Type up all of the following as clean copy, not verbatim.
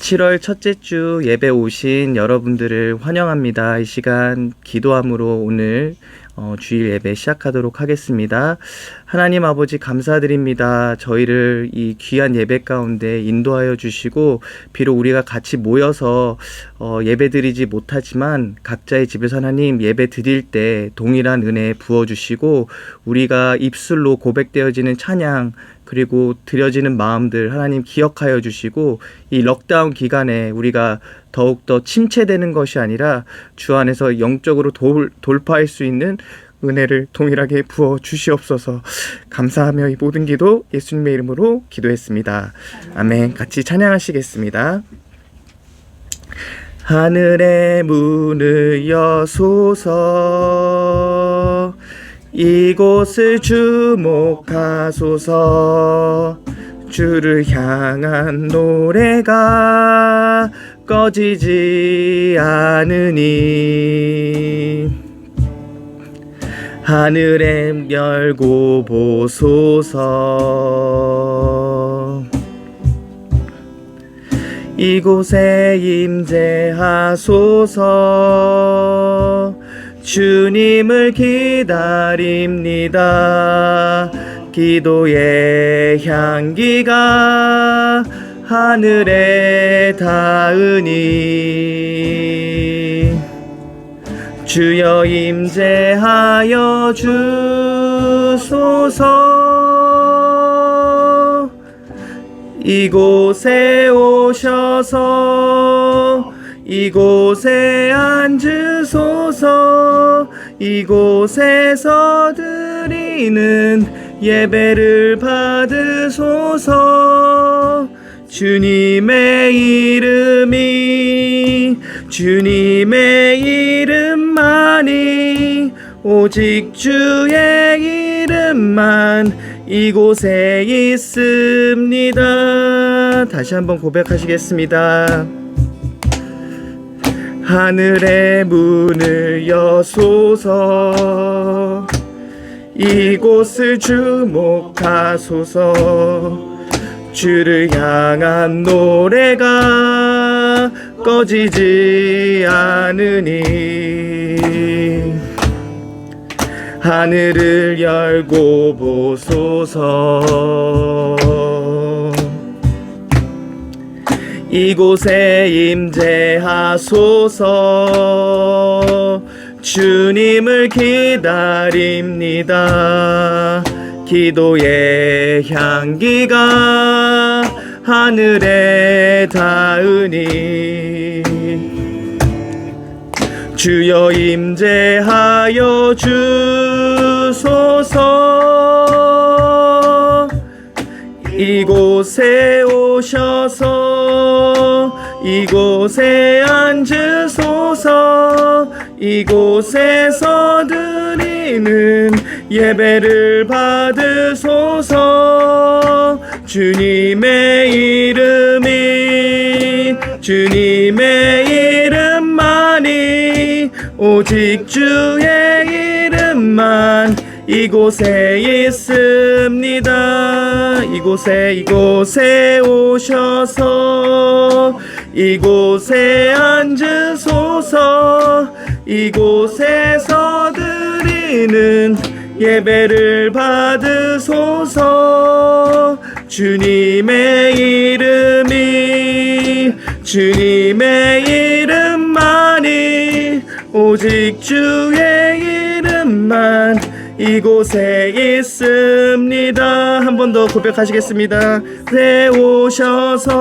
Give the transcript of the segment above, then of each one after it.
7월 첫째 주 예배 오신 여러분들을 환영합니다. 이 시간 기도함으로 오늘 주일 예배 시작하도록 하겠습니다. 하나님 아버지 감사드립니다. 저희를 이 귀한 예배 가운데 인도하여 주시고, 비록 우리가 같이 모여서 예배 드리지 못하지만 각자의 집에서 하나님 예배 드릴 때 동일한 은혜 부어주시고, 우리가 입술로 고백되어지는 찬양 그리고 드려지는 마음들 하나님 기억하여 주시고, 이 럭다운 기간에 우리가 더욱더 침체되는 것이 아니라 주 안에서 영적으로 돌파할 수 있는 은혜를 동일하게 부어 주시옵소서. 감사하며 이 모든 기도 예수님의 이름으로 기도했습니다. 아멘. 같이 찬양하시겠습니다. 하늘의 문을 여소서, 이곳을 주목하소서. 주를 향한 노래가 꺼지지 않으니 하늘에 열고 보소서. 이곳에 임재하소서. 주님을 기다립니다. 기도의 향기가 하늘에 닿으니 주여 임재하여 주소서. 이곳에 오셔서 이곳에 앉으소서. 이곳에서 드리는 예배를 받으소서. 주님의 이름만이 오직 주의 이름만 이곳에 있습니다. 다시 한번 고백하시겠습니다. 하늘의 문을 여소서. 이곳을 주목하소서. 주를 향한 노래가 꺼지지 않으니 하늘을 열고 보소서. 이곳에 임재하소서. 주님을 기다립니다. 기도의 향기가 하늘에 닿으니 주여 임재하여 주소서. 이곳에 오셔서 이곳에 앉으소서. 이곳에서 드리는 예배를 받으소서. 주님의 이름만이 오직 주의 이름만 이곳에 있습니다. 이곳에 오셔서 이곳에 앉으소서. 이곳에서 드리는 예배를 받으소서. 주님의 이름만이 오직 주의 이름만 이곳에 있습니다. 한 번 더 고백하시겠습니다. 네, 오셔서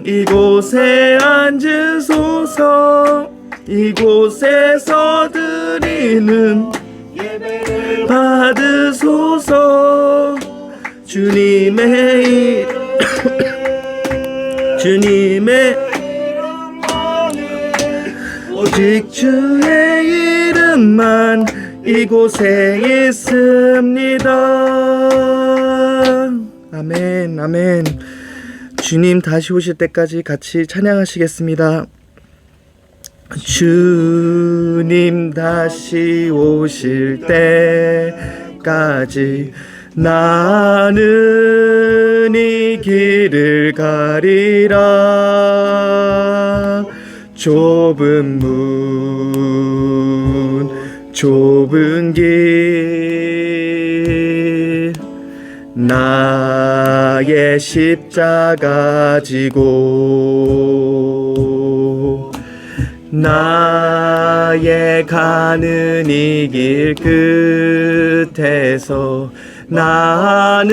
이곳에 앉으소서. 이곳에서 드리는 예배를 받으소서. 주님의 오직 주의 이름만 이곳에 있습니다. 아멘, 아멘. 주님 다시 오실 때까지 같이 찬양하시겠습니다. 주님 다시 오실 때까지 나는 이 길을 가리라. 좁은 문 좁은 길 나의 십자가 지고 나의 가는 이 길 끝에서 나는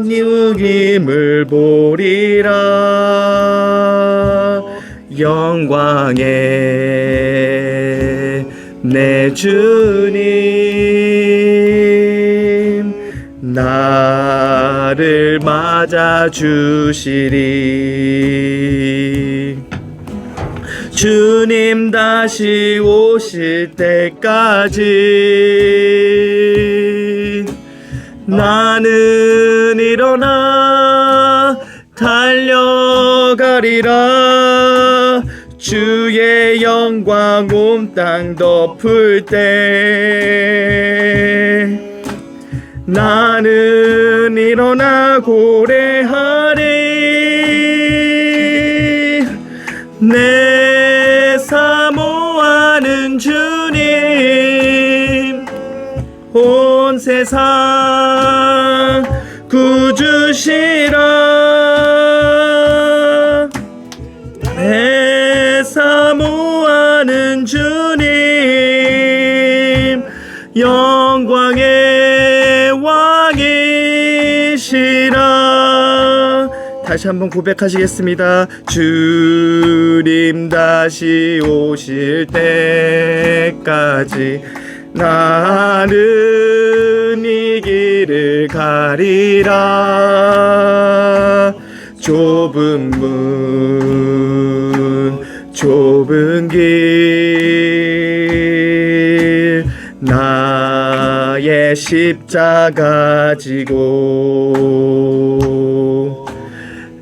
이김을 보리라. 영광의 내 주님 나를 맞아 주시리. 주님 다시 오실 때까지 나는 일어나 달려가리라. 주의 영광 온 땅 덮을 때 나는 일어나 고래하리. 내 사모하는 주님 온 세상 구주시라. 내 사모하는 주님 영광의 왕이시라. 다시 한번 고백하시겠습니다. 주님 다시 오실 때까지 나는 이 길을 가리라. 좁은 문 좁은 길 나의 십자가 지고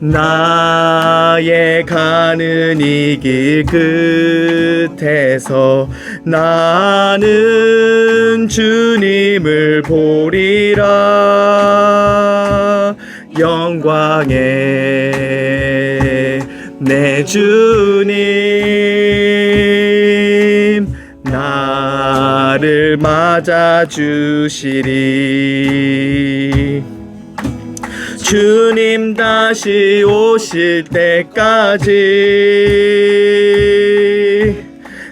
나의 가는 이 길 끝에서 나는 주님을 보리라. 영광에 내 주님 나를 맞아주시리. 주님 다시 오실 때까지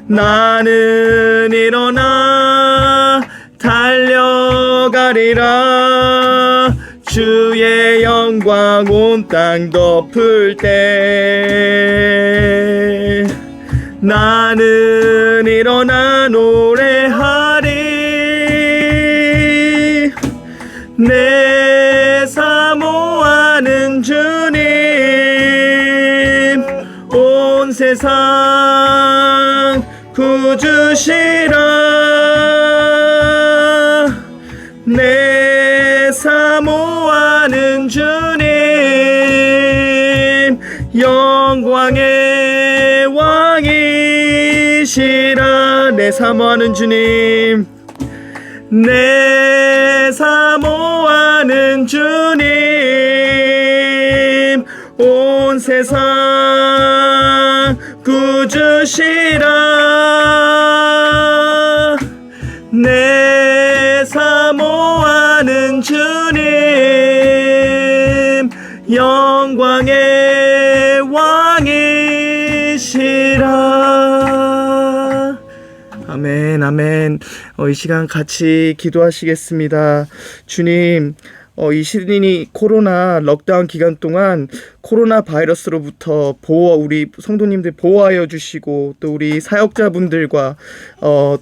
나는 일어나 달려가리라. 주의 영광 온 땅 덮을 때 나는 일어나 노래하리. 내 사모하는 주님 온 세상 구주시라. 내 사모하는 주님 영광의 왕이시라. 내 사모하는 주님 내 사모하는 주님 온 세상 구주시라. 내 사모하는 주님 영광의 왕이시라. 아멘 아멘. 이 시간 같이 기도하시겠습니다. 주님, 이 시드니 코로나 럭다운 기간 동안 코로나 바이러스로부터 우리 성도님들 보호하여 주시고, 또 우리 사역자분들과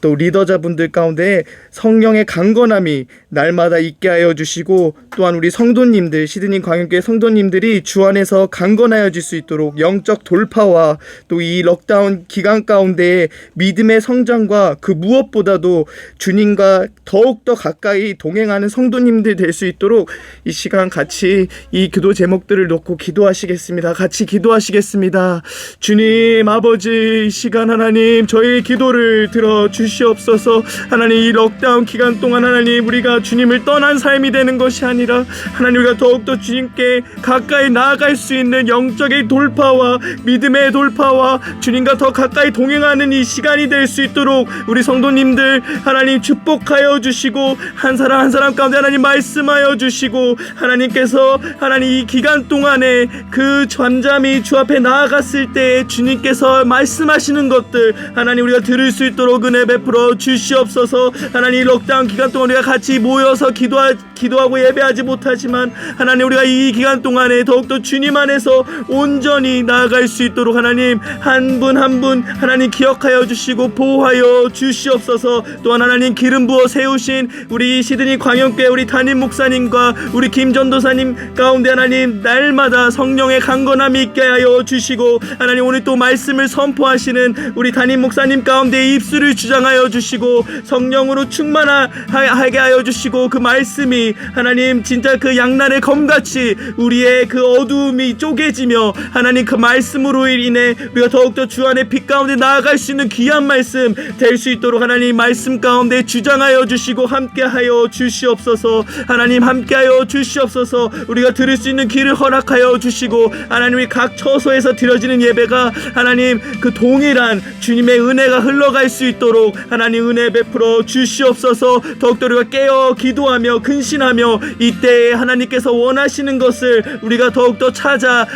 또 리더자분들 가운데 성령의 강건함이 날마다 있게 하여 주시고, 또한 우리 성도님들, 시드니 광역교회 성도님들이 주 안에서 강건하여질 수 있도록 영적 돌파와 또 이 럭다운 기간 가운데 믿음의 성장과 그 무엇보다도 주님과 더욱더 가까이 동행하는 성도님들 될 수 있도록 이 시간 같이 이 기도 제목들을 놓고 기도하시겠습니다. 같이 기도하시겠습니다. 주님 아버지, 이 시간 하나님 저희의 기도를 들어 주시옵소서. 하나님 이 럭다운 기간 동안 하나님 우리가 주님을 떠난 삶이 되는 것이 아니라 하나님 우리가 더욱더 주님께 가까이 나아갈 수 있는 영적인 돌파와 믿음의 돌파와 주님과 더 가까이 동행하는 이 시간이 될 수 있도록 우리 성도님들 하나님 축복하여 주시고, 한 사람 한 사람 가운데 하나님 말씀하여 주시고, 하나님께서 하나님 이 기간 동안에 그 잠잠히 주 앞에 나아갔을 때 주님께서 말씀하시는 것들 하나님 우리가 들을 수 있도록 은혜 베풀어 주시옵소서. 하나님 이 럭다운 기간 동안 우리가 같이 모여서 기도하고 예배하지 못하지만 하나님 우리가 이 기간 동안에 더욱더 주님 안에서 온전히 나아갈 수 있도록 하나님 한 분 한 분 하나님 기억하여 주시고 보호하여 주시옵소서. 또한 하나님 기름 부어 세우신 우리 시드니 광역교회 우리 담임 목사님과 우리 김 전도사님 가운데 하나님 날마다 성령의 강건함이 있게 하여 주시고, 하나님 오늘 또 말씀을 선포하시는 우리 담임 목사님 가운데 입술을 주장하여 주시고 성령으로 충만하게 하여 주시고, 그 말씀이 하나님 진짜 그 양날의 검같이 우리의 그 어두움이 쪼개지며 하나님 그 말씀으로 인해 우리가 더욱더 주 안에 빛 가운데 나아갈 수 있는 귀한 말씀 될 수 있도록 하나님 말씀 가운데 주장하여 주시고 함께하여 주시옵소서. 하나님 함께하여 주시옵소서. 우리가 들을 수 있는 귀를 허락하여 주시고, 하나님이 각 처소에서 드려지는 예배가 하나님 그 동일한 주님의 은혜가 흘러갈 수 있도록 하나님 은혜 베풀어 주시옵소서. 더욱더 우리가 깨어 기도하며 근신하며 이때에 하나님께서 원하시는 것을 우리가 더욱더 찾아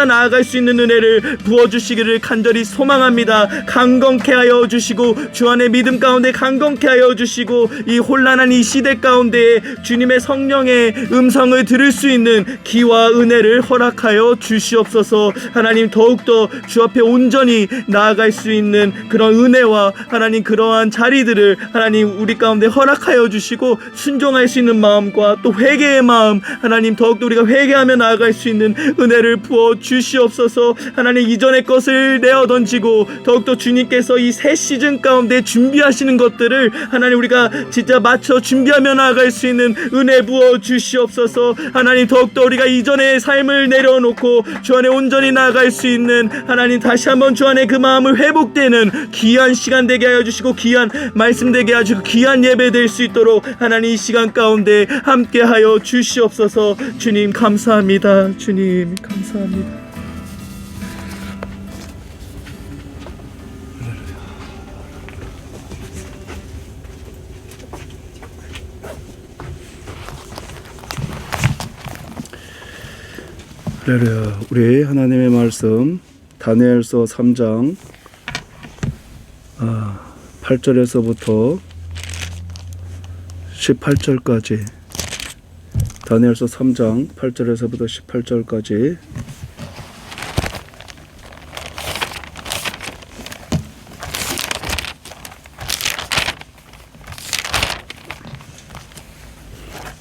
나아갈 수 있는 은혜를 부어주시기를 간절히 소망합니다. 강건케 하여 주시고 주 안에 믿음 가운데 강건케 하여 주시고, 이 혼란한 이 시대 가운데 주님의 성령의 음성을 들을 수 있는 기와 은혜를 허락하여 주시옵소서. 하나님 더욱더 주 앞에 온전히 나아갈 수 있는 그런 은혜와 하나님 그러한 자리들을 하나님 우리 가운데 허락하여 주시고, 순종할 수 있는 마음과 또 회개의 마음 하나님 더욱더 우리가 회개하며 나아갈 수 있는 은혜를 부어 주시옵소서. 하나님 이전의 것을 내어 던지고 더욱더 주님께서 이 새 시즌 가운데 준비하시는 것들을 하나님 우리가 진짜 맞춰 준비하며 나아갈 수 있는 은혜 부어 부어 주시옵소서. 하나님, 더욱더 우리가 이전의 삶을 내려놓고 주 안에 온전히 나아갈 수 있는, 하나님, 다시 한번 주 안에 그 마음을 회복되는 귀한 시간 되게 하여 주시고, 귀한 말씀 되게 하여 주시고, 귀한 예배 될 수 있도록 하나님 이 시간 가운데 함께 하여 주시옵소서. 주님 감사합니다. 주님 감사합니다. 할렐루야. 우리 하나님의 말씀 다니엘서 3장 8절에서부터 18절까지, 다니엘서 3장 8절에서부터 18절까지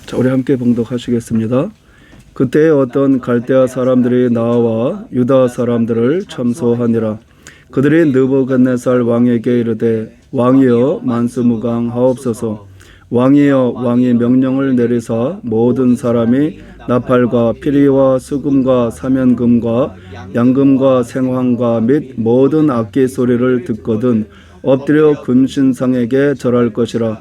자, 우리 함께 봉독하시겠습니다. 그때 어떤 갈대아 사람들이 나와 유다 사람들을 참소하니라. 그들이 느부갓네살 왕에게 이르되, 왕이여 만수무강하옵소서. 왕이여, 왕이 명령을 내리사 모든 사람이 나팔과 피리와 수금과 사면금과 양금과 생황과 및 모든 악기 소리를 듣거든 엎드려 금신상에게 절할 것이라.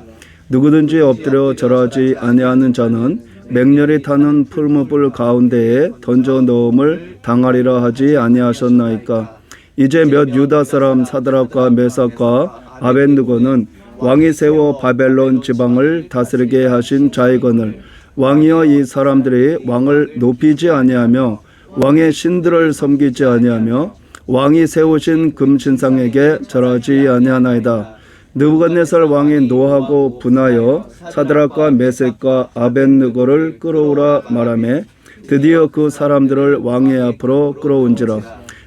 누구든지 엎드려 절하지 아니하는 자는 맹렬히 타는 풀무불 가운데에 던져 넣음을 당하리라 하지 아니하셨나이까. 이제 몇 유다 사람 사드락과 메삭과 아벳느고는 왕이 세워 바벨론 지방을 다스리게 하신 자이거늘, 왕이여, 이 사람들이 왕을 높이지 아니하며 왕의 신들을 섬기지 아니하며 왕이 세우신 금신상에게 절하지 아니하나이다. 느부갓네살 왕이 노하고 분하여 사드락과 메섹과 아벳느고를 끌어오라 말하매 드디어 그 사람들을 왕의 앞으로 끌어온지라.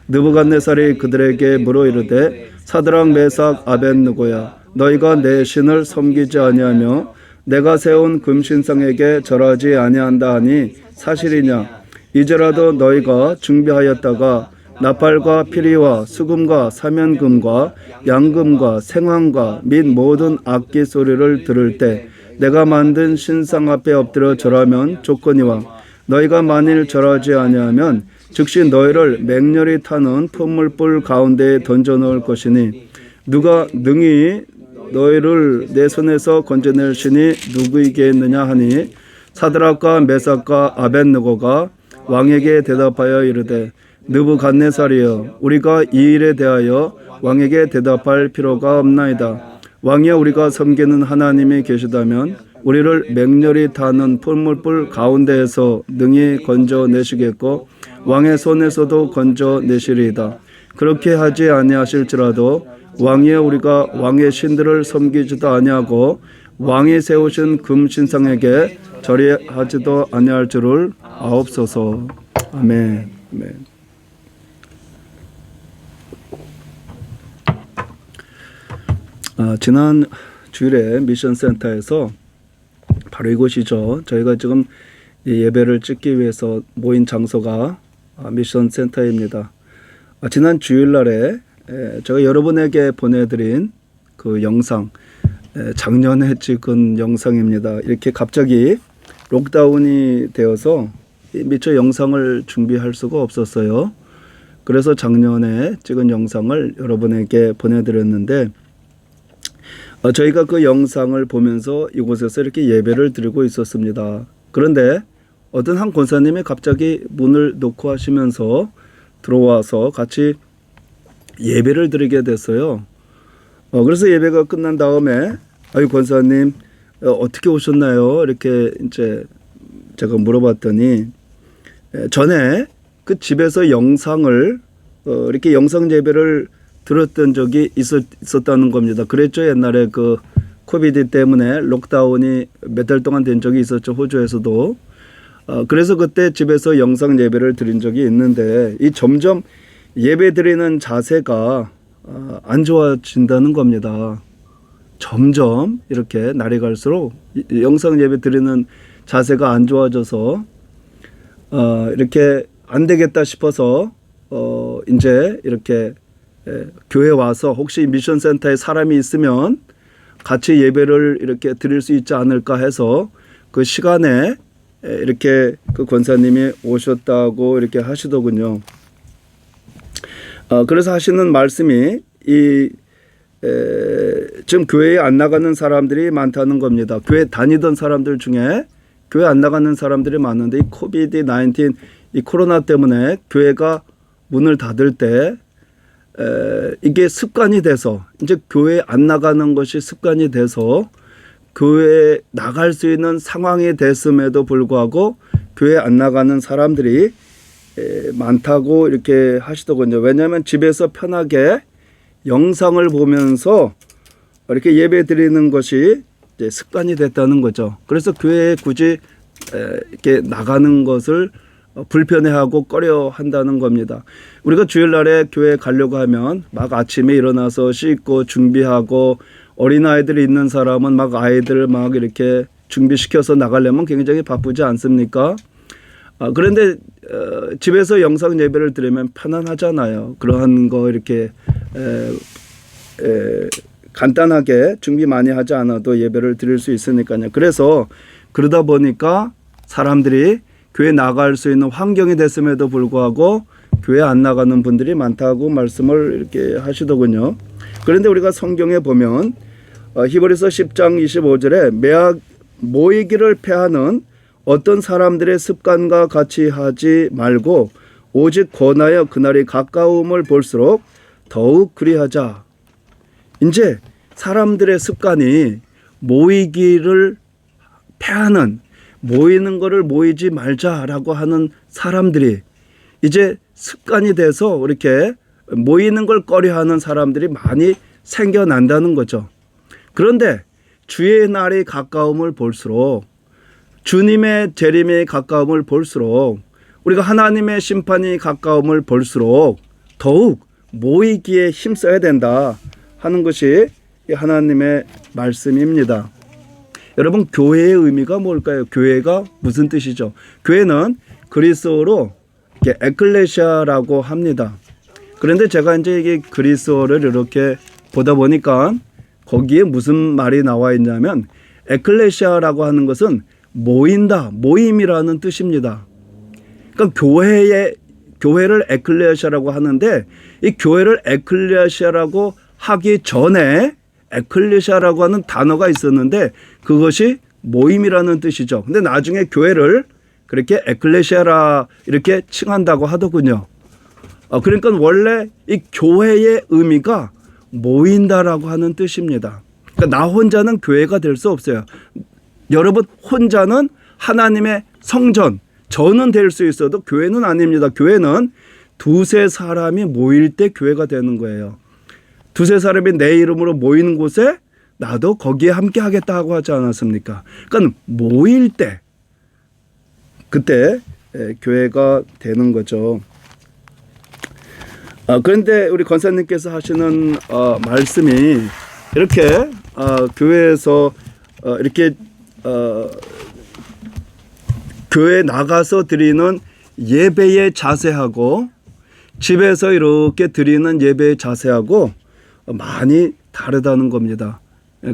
느부갓네살이 그들에게 물어 이르되, 사드락 메삭 아벳느고야, 너희가 내 신을 섬기지 아니하며 내가 세운 금신상에게 절하지 아니한다 하니 사실이냐? 이제라도 너희가 준비하였다가 나팔과 피리와 수금과 사면금과 양금과 생황과 및 모든 악기 소리를 들을 때 내가 만든 신상 앞에 엎드려 절하면 좋거니와, 너희가 만일 절하지 아니하면 즉시 너희를 맹렬히 타는 풀무불 가운데에 던져 넣을 것이니, 누가 능히 너희를 내 손에서 건져낼 신이 누구이겠느냐 하니, 사드락과 메삭과 아벳느고가 왕에게 대답하여 이르되, 느부갓네살이여, 우리가 이 일에 대하여 왕에게 대답할 필요가 없나이다. 왕이여, 우리가 섬기는 하나님이 계시다면 우리를 맹렬히 타는 풀무불 가운데에서 능히 건져내시겠고 왕의 손에서도 건져내시리이다. 그렇게 하지 아니하실지라도 왕이여, 우리가 왕의 신들을 섬기지도 아니하고 왕이 세우신 금신상에게 절하지도 아니할 줄을 아옵소서. 아멘. 아멘. 지난 주일에 미션센터에서 바로 이곳이죠. 저희가 지금 이 예배를 찍기 위해서 모인 장소가 미션센터입니다. 지난 주일날에 제가 여러분에게 보내드린 그 영상, 작년에 찍은 영상입니다. 이렇게 갑자기 록다운이 되어서 미처 영상을 준비할 수가 없었어요. 그래서 작년에 찍은 영상을 여러분에게 보내드렸는데, 저희가 그 영상을 보면서 이곳에서 이렇게 예배를 드리고 있었습니다. 그런데 어떤 한 권사님이 갑자기 문을 놓고 하시면서 들어와서 같이 예배를 드리게 됐어요. 그래서 예배가 끝난 다음에, 아유 권사님 어떻게 오셨나요? 이렇게 이제 제가 물어봤더니, 전에 그 집에서 영상을 이렇게 영상 예배를 들었던 적이 있었다는 겁니다. 그랬죠. 옛날에 그 코비드 때문에 록다운이 몇 달 동안 된 적이 있었죠. 호주에서도. 그래서 그때 집에서 영상 예배를 드린 적이 있는데, 이 점점 예배 드리는 자세가 안 좋아진다는 겁니다. 점점 이렇게 날이 갈수록 영상 예배 드리는 자세가 안 좋아져서 이렇게 안 되겠다 싶어서 이제 이렇게 교회 와서 혹시 미션센터에 사람이 있으면 같이 예배를 이렇게 드릴 수 있지 않을까 해서 그 시간에 이렇게 그 권사님이 오셨다고 이렇게 하시더군요. 그래서 하시는 말씀이 지금 교회에 안 나가는 사람들이 많다는 겁니다. 교회 다니던 사람들 중에 교회 안 나가는 사람들이 많은데 이 코비드 19 이 코로나 때문에 교회가 문을 닫을 때 이게 습관이 돼서 이제 교회 안 나가는 것이 습관이 돼서 교회에 나갈 수 있는 상황이 됐음에도 불구하고 교회 안 나가는 사람들이 많다고 이렇게 하시더군요. 왜냐하면 집에서 편하게 영상을 보면서 이렇게 예배 드리는 것이 이제 습관이 됐다는 거죠. 그래서 교회에 굳이 이렇게 나가는 것을 불편해하고 꺼려한다는 겁니다. 우리가 주일날에 교회 가려고 하면 막 아침에 일어나서 씻고 준비하고 어린아이들이 있는 사람은 막 아이들 막 이렇게 준비시켜서 나가려면 굉장히 바쁘지 않습니까? 그런데 집에서 영상 예배를 드리면 편안하잖아요. 그러한 거 이렇게 간단하게 준비 많이 하지 않아도 예배를 드릴 수 있으니까요. 그래서 그러다 보니까 사람들이 교회 나갈 수 있는 환경이 됐음에도 불구하고 교회 안 나가는 분들이 많다고 말씀을 이렇게 하시더군요. 그런데 우리가 성경에 보면 히브리서 10장 25절에 모이기를 패하는 어떤 사람들의 습관과 같이 하지 말고 오직 권하여 그날이 가까움을 볼수록 더욱 그리하자. 이제 사람들의 습관이 모이기를 패하는 모이는 거를 모이지 말자라고 하는 사람들이 이제 습관이 돼서 이렇게 모이는 걸 꺼려하는 사람들이 많이 생겨난다는 거죠. 그런데 주의 날이 가까움을 볼수록 주님의 재림이 가까움을 볼수록 우리가 하나님의 심판이 가까움을 볼수록 더욱 모이기에 힘써야 된다 하는 것이 하나님의 말씀입니다. 여러분, 교회의 의미가 뭘까요? 교회가 무슨 뜻이죠? 교회는 그리스어로 에클레시아라고 합니다. 그런데 제가 이제 이게 그리스어를 이렇게 보다 보니까 거기에 무슨 말이 나와 있냐면 에클레시아라고 하는 것은 모인다, 모임이라는 뜻입니다. 그러니까 교회를 에클레시아라고 하는데 이 교회를 에클레시아라고 하기 전에 에클레시아라고 하는 단어가 있었는데 그것이 모임이라는 뜻이죠. 근데 나중에 교회를 그렇게 에클레시아라 이렇게 칭한다고 하더군요. 그러니까 원래 이 교회의 의미가 모인다라고 하는 뜻입니다. 그러니까 나 혼자는 교회가 될 수 없어요. 여러분 혼자는 하나님의 성전, 저는 될 수 있어도 교회는 아닙니다. 교회는 두세 사람이 모일 때 교회가 되는 거예요. 두세 사람이 내 이름으로 모이는 곳에 나도 거기에 함께 하겠다고 하지 않았습니까? 그러니까 모일 때 그때 교회가 되는 거죠. 그런데 우리 권사님께서 하시는 말씀이 이렇게 교회에서 이렇게 교회 나가서 드리는 예배의 자세하고 집에서 이렇게 드리는 예배의 자세하고 많이 다르다는 겁니다.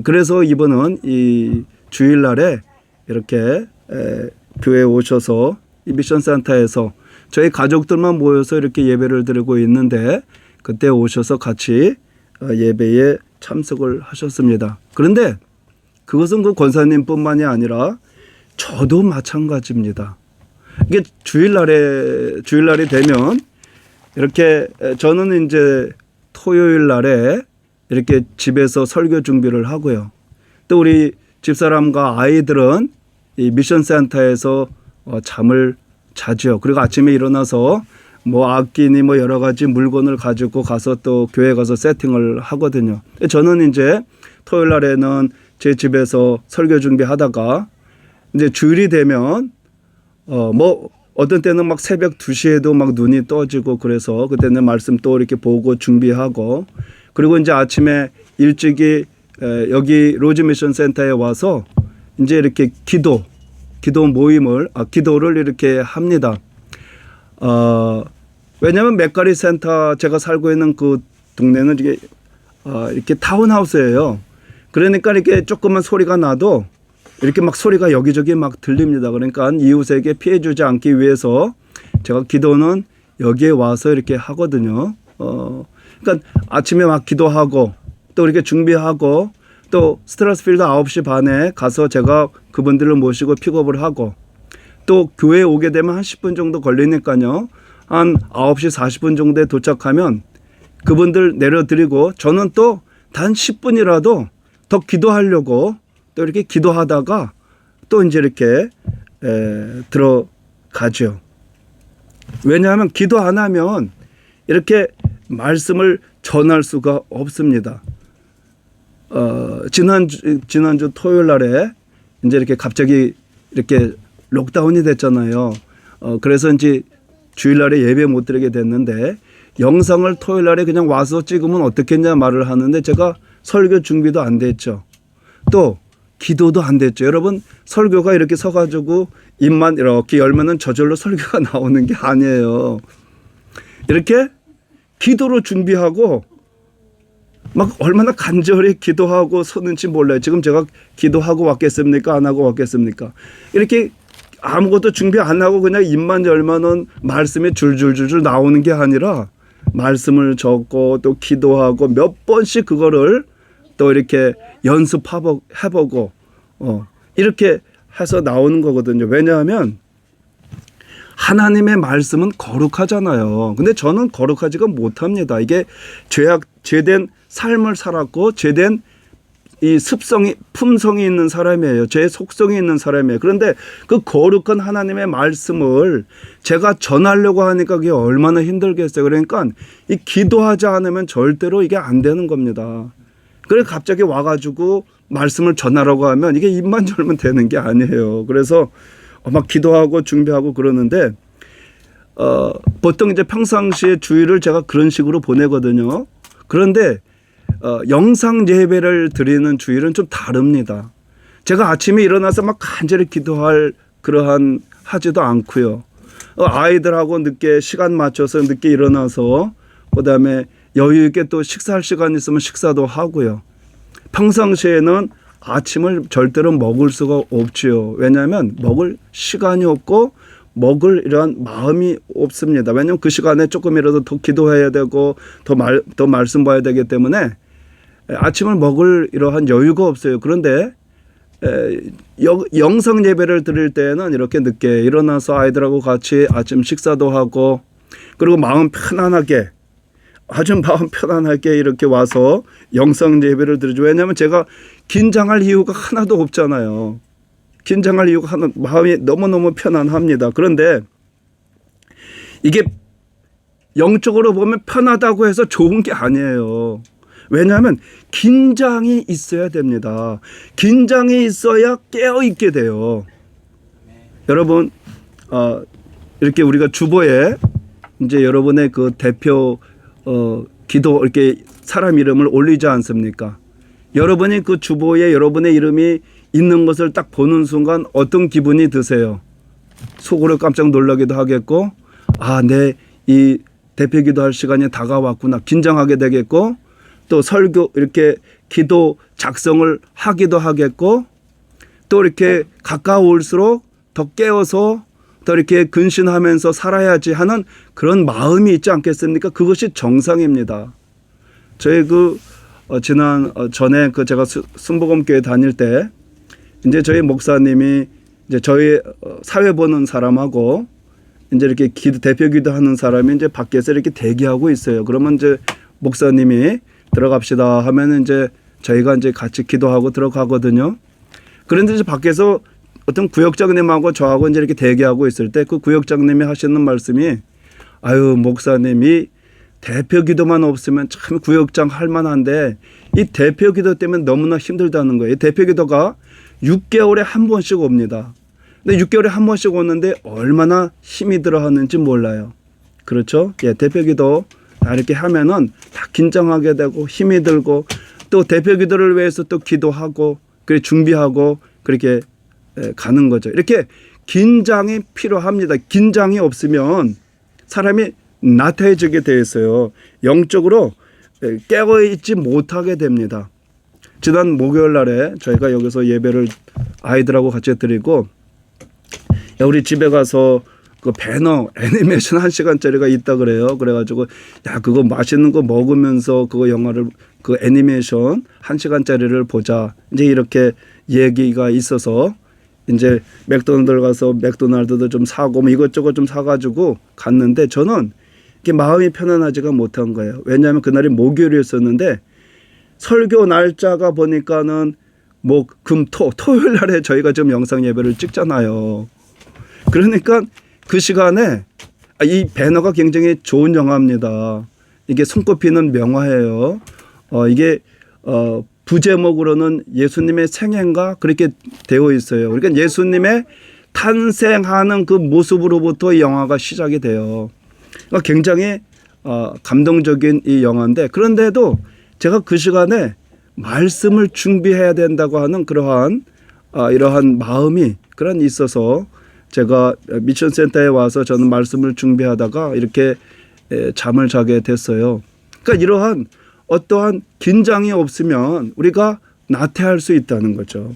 그래서 이번은 이 주일날에 이렇게 교회에 오셔서 이 미션센터에서 저희 가족들만 모여서 이렇게 예배를 드리고 있는데 그때 오셔서 같이 예배에 참석을 하셨습니다. 그런데 그것은 그 권사님뿐만이 아니라 저도 마찬가지입니다. 이게 주일날이 되면 이렇게 저는 이제 토요일 날에 이렇게 집에서 설교 준비를 하고요. 또 우리 집사람과 아이들은 이 미션센터에서 잠을 자죠. 그리고 아침에 일어나서 뭐 악기니 뭐 여러 가지 물건을 가지고 가서 또 교회 가서 세팅을 하거든요. 저는 이제 토요일 날에는 제 집에서 설교 준비하다가 이제 주일이 되면 뭐 어떤 때는 막 새벽 2시에도 막 눈이 떠지고 그래서 그때는 말씀 또 이렇게 보고 준비하고 그리고 이제 아침에 일찍이 여기 로즈 미션 센터에 와서 이제 이렇게 기도 기도를 이렇게 합니다. 왜냐하면 맥가리 센터 제가 살고 있는 그 동네는 이게 이렇게 타운하우스예요. 그러니까 이렇게 조금만 소리가 나도 이렇게 막 소리가 여기저기 막 들립니다. 그러니까 이웃에게 피해 주지 않기 위해서 제가 기도는 여기에 와서 이렇게 하거든요. 그러니까 아침에 막 기도하고 또 이렇게 준비하고 또 스트라스필드 9시 반에 가서 제가 그분들을 모시고 픽업을 하고 또 교회에 오게 되면 한 10분 정도 걸리니까요. 한 9시 40분 정도에 도착하면 그분들 내려드리고 저는 또 단 10분이라도 더 기도하려고 또 이렇게 기도하다가 또 이제 이렇게 들어가죠. 왜냐하면 기도 안 하면 이렇게 말씀을 전할 수가 없습니다. 지난주 토요일 날에 이제 이렇게 갑자기 이렇게 록다운이 됐잖아요. 그래서 이제 주일날에 예배 못 드리게 됐는데 영상을 토요일 날에 그냥 와서 찍으면 어떻겠냐 말을 하는데 제가 설교 준비도 안 됐죠. 또 기도도 안 됐죠. 여러분 설교가 이렇게 서가지고 입만 이렇게 열면은 저절로 설교가 나오는 게 아니에요. 이렇게 기도로 준비하고 막 얼마나 간절히 기도하고 섰는지 몰라요. 지금 제가 기도하고 왔겠습니까? 안 하고 왔겠습니까? 이렇게 아무것도 준비 안 하고 그냥 입만 열면은 말씀이 줄줄줄줄 나오는 게 아니라 말씀을 적고 또 기도하고 몇 번씩 그거를 또 이렇게 연습해보고 이렇게 해서 나오는 거거든요. 왜냐하면 하나님의 말씀은 거룩하잖아요. 근데 저는 거룩하지가 못합니다. 이게 죄된 삶을 살았고 죄된 이 품성이 있는 사람이에요. 죄의 속성이 있는 사람이에요. 그런데 그 거룩한 하나님의 말씀을 제가 전하려고 하니까 그게 얼마나 힘들겠어요. 그러니까 이 기도하지 않으면 절대로 이게 안 되는 겁니다. 그래 갑자기 와가지고 말씀을 전하라고 하면 이게 입만 열면 되는 게 아니에요. 그래서 막 기도하고 준비하고 그러는데 보통 이제 평상시에 주일을 제가 그런 식으로 보내거든요. 그런데 영상 예배를 드리는 주일은 좀 다릅니다. 제가 아침에 일어나서 막 간절히 기도할 그러한 하지도 않고요. 아이들하고 늦게 시간 맞춰서 늦게 일어나서 그다음에 여유 있게 또 식사할 시간 있으면 식사도 하고요. 평상시에는 아침을 절대로 먹을 수가 없지요. 왜냐하면 먹을 시간이 없고 먹을 이러한 마음이 없습니다. 왜냐하면 그 시간에 조금이라도 더 기도해야 되고 더 말씀 봐야 되기 때문에 아침을 먹을 이러한 여유가 없어요. 그런데 영상 예배를 드릴 때는 이렇게 늦게 일어나서 아이들하고 같이 아침 식사도 하고 그리고 마음 편안하게 아주 마음 편안하게 이렇게 와서 영상 예배를 드리죠. 왜냐하면 제가 긴장할 이유가 하나도 없잖아요. 긴장할 이유가 하나, 마음이 너무너무 편안합니다. 그런데 이게 영적으로 보면 편하다고 해서 좋은 게 아니에요. 왜냐하면 긴장이 있어야 됩니다. 긴장이 있어야 깨어있게 돼요. 여러분 이렇게 우리가 주보에 이제 여러분의 그 대표 기도 이렇게 사람 이름을 올리지 않습니까? 여러분이 그 주보에 여러분의 이름이 있는 것을 딱 보는 순간 어떤 기분이 드세요? 속으로 깜짝 놀라기도 하겠고 내 이 대표 기도할 시간이 다가왔구나 긴장하게 되겠고 또 설교 이렇게 기도 작성을 하기도 하겠고 또 이렇게 가까울수록 더 깨어서 더 이렇게 근신하면서 살아야지 하는 그런 마음이 있지 않겠습니까? 그것이 정상입니다. 저희 전에 제가 순복음교회 다닐 때 이제 저희 목사님이 이제 저희 사회 보는 사람하고 이제 이렇게 대표 기도하는 사람이 이제 밖에서 이렇게 대기하고 있어요. 그러면 이제 목사님이 들어갑시다 하면 이제 저희가 이제 같이 기도하고 들어가거든요. 그런데 이제 밖에서 어떤 구역장님하고 저하고 이제 이렇게 대기하고 있을 때 그 구역장님이 하시는 말씀이 목사님이 대표 기도만 없으면 참 구역장 할 만한데 이 대표 기도 때문에 너무나 힘들다는 거예요. 이 대표 기도가 6개월에 한 번씩 옵니다. 근데 6개월에 한 번씩 오는데 얼마나 힘이 들어 하는지 몰라요. 그렇죠? 예, 대표 기도 다 이렇게 하면은 다 긴장하게 되고 힘이 들고 또 대표 기도를 위해서 또 기도하고 그렇게 준비하고 그렇게 가는 거죠. 이렇게 긴장이 필요합니다. 긴장이 없으면 사람이 나태해지게 돼 있어요. 영적으로 깨어있지 못하게 됩니다. 지난 목요일 날에 저희가 여기서 예배를 아이들하고 같이 드리고, 야, 우리 집에 가서 그 배너 애니메이션 1시간짜리가 있다 그래요. 그래가지고 야, 그거 맛있는 거 먹으면서 그거 영화를, 그 애니메이션 1시간짜리를 보자. 이제 이렇게 얘기가 있어서 이제 맥도날드 가서 맥도날드도 좀 사고 뭐 이것저것 좀 사가지고 갔는데, 저는 이게 마음이 편안하지가 못한 거예요. 왜냐하면 그날이 목요일이었었는데 설교 날짜가 보니까는 목, 금, 토, 토요일 날에 저희가 지금 영상 예배를 찍잖아요. 그러니까 그 시간에 이 배너가 굉장히 좋은 영화입니다. 이게 손꼽히는 명화예요. 이게 부제목으로는 예수님의 생애인가 그렇게 되어 있어요. 그러니까 예수님의 탄생하는 그 모습으로부터 이 영화가 시작이 돼요. 그러니까 굉장히 감동적인 이 영화인데, 그런데도 제가 그 시간에 말씀을 준비해야 된다고 하는 그러한 이러한 마음이 그런 있어서 제가 미션 센터에 와서 저는 말씀을 준비하다가 이렇게 잠을 자게 됐어요. 그러니까 이러한 어떠한 긴장이 없으면 우리가 나태할 수 있다는 거죠.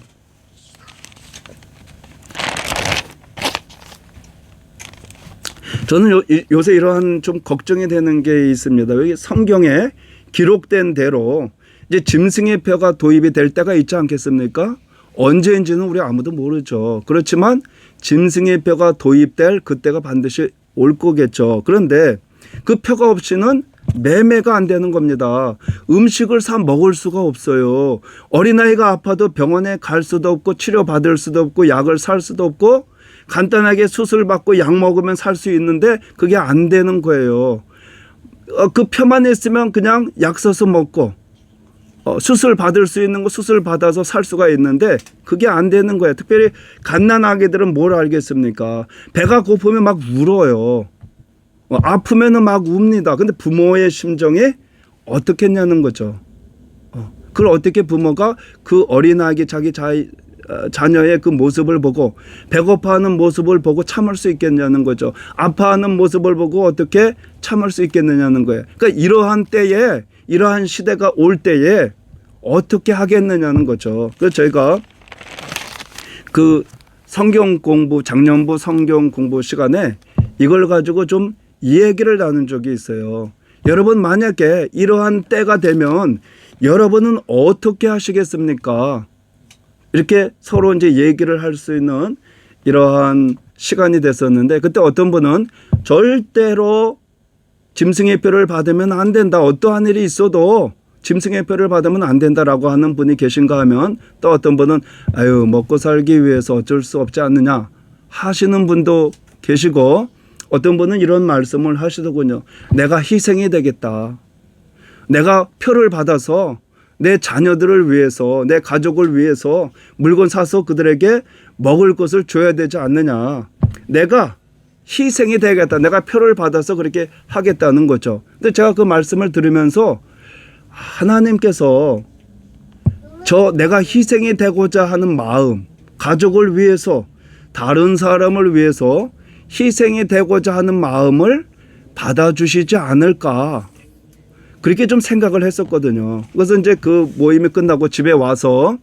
저는 요새 이러한 좀 걱정이 되는 게 있습니다. 여기 성경에 기록된 대로 이제 짐승의 표가 도입이 될 때가 있지 않겠습니까? 언제인지는 우리 아무도 모르죠. 그렇지만 짐승의 표가 도입될 그때가 반드시 올 거겠죠. 그런데 그 표가 없이는 매매가 안 되는 겁니다. 음식을 사 먹을 수가 없어요. 어린아이가 아파도 병원에 갈 수도 없고 치료받을 수도 없고 약을 살 수도 없고 간단하게 수술 받고 약 먹으면 살 수 있는데 그게 안 되는 거예요. 그 표만 있으면 그냥 약 써서 먹고 수술 받을 수 있는 거 수술 받아서 살 수가 있는데 그게 안 되는 거예요. 특별히 갓난아기들은 뭘 알겠습니까? 배가 고프면 막 울어요. 아프면은 막 웁니다. 근데 부모의 심정이 어떻겠냐는 거죠. 그걸 어떻게 부모가 그 어린아기 자기 자녀의 그 모습을 보고 배고파하는 모습을 보고 참을 수 있겠냐는 거죠. 아파하는 모습을 보고 어떻게 참을 수 있겠느냐는 거예요. 그러니까 이러한 때에, 이러한 시대가 올 때에 어떻게 하겠느냐는 거죠. 그래서 저희가 그 성경 공부, 작년부 성경 공부 시간에 이걸 가지고 좀 얘기를 나눈 적이 있어요. 여러분, 만약에 이러한 때가 되면 여러분은 어떻게 하시겠습니까? 이렇게 서로 이제 얘기를 할 수 있는 이러한 시간이 됐었는데, 그때 어떤 분은 절대로 짐승의 표를 받으면 안 된다. 어떠한 일이 있어도 짐승의 표를 받으면 안 된다라고 하는 분이 계신가 하면, 또 어떤 분은 아유, 먹고 살기 위해서 어쩔 수 없지 않느냐 하시는 분도 계시고, 어떤 분은 이런 말씀을 하시더군요. 내가 희생이 되겠다. 내가 표를 받아서 내 자녀들을 위해서, 내 가족을 위해서 물건 사서 그들에게 먹을 것을 줘야 되지 않느냐. 내가 희생이 되겠다. 내가 표를 받아서 그렇게 하겠다는 거죠. 근데 제가 그 말씀을 들으면서 하나님께서 내가 희생이 되고자 하는 마음, 가족을 위해서, 다른 사람을 위해서 희생이 되고자 하는 마음을 받아주시지 않을까, 그렇게 좀 생각을 했었거든요. 그래서 이제 그 모임이 끝나고 집에 와서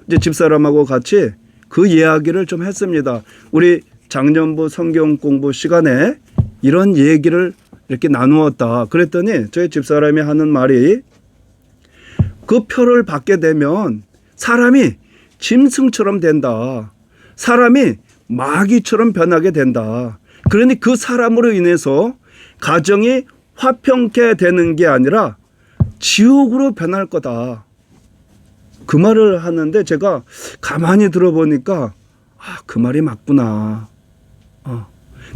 이제 집사람하고 같이 그 이야기를 좀 했습니다. 우리 작년부 성경 공부 시간에 이런 얘기를 이렇게 나누었다. 그랬더니 저희 집사람이 하는 말이, 그 표를 받게 되면 사람이 짐승처럼 된다. 사람이 마귀처럼 변하게 된다. 그러니 그 사람으로 인해서 가정이 화평케 되는 게 아니라 지옥으로 변할 거다. 그 말을 하는데 제가 가만히 들어보니까 그 말이 맞구나.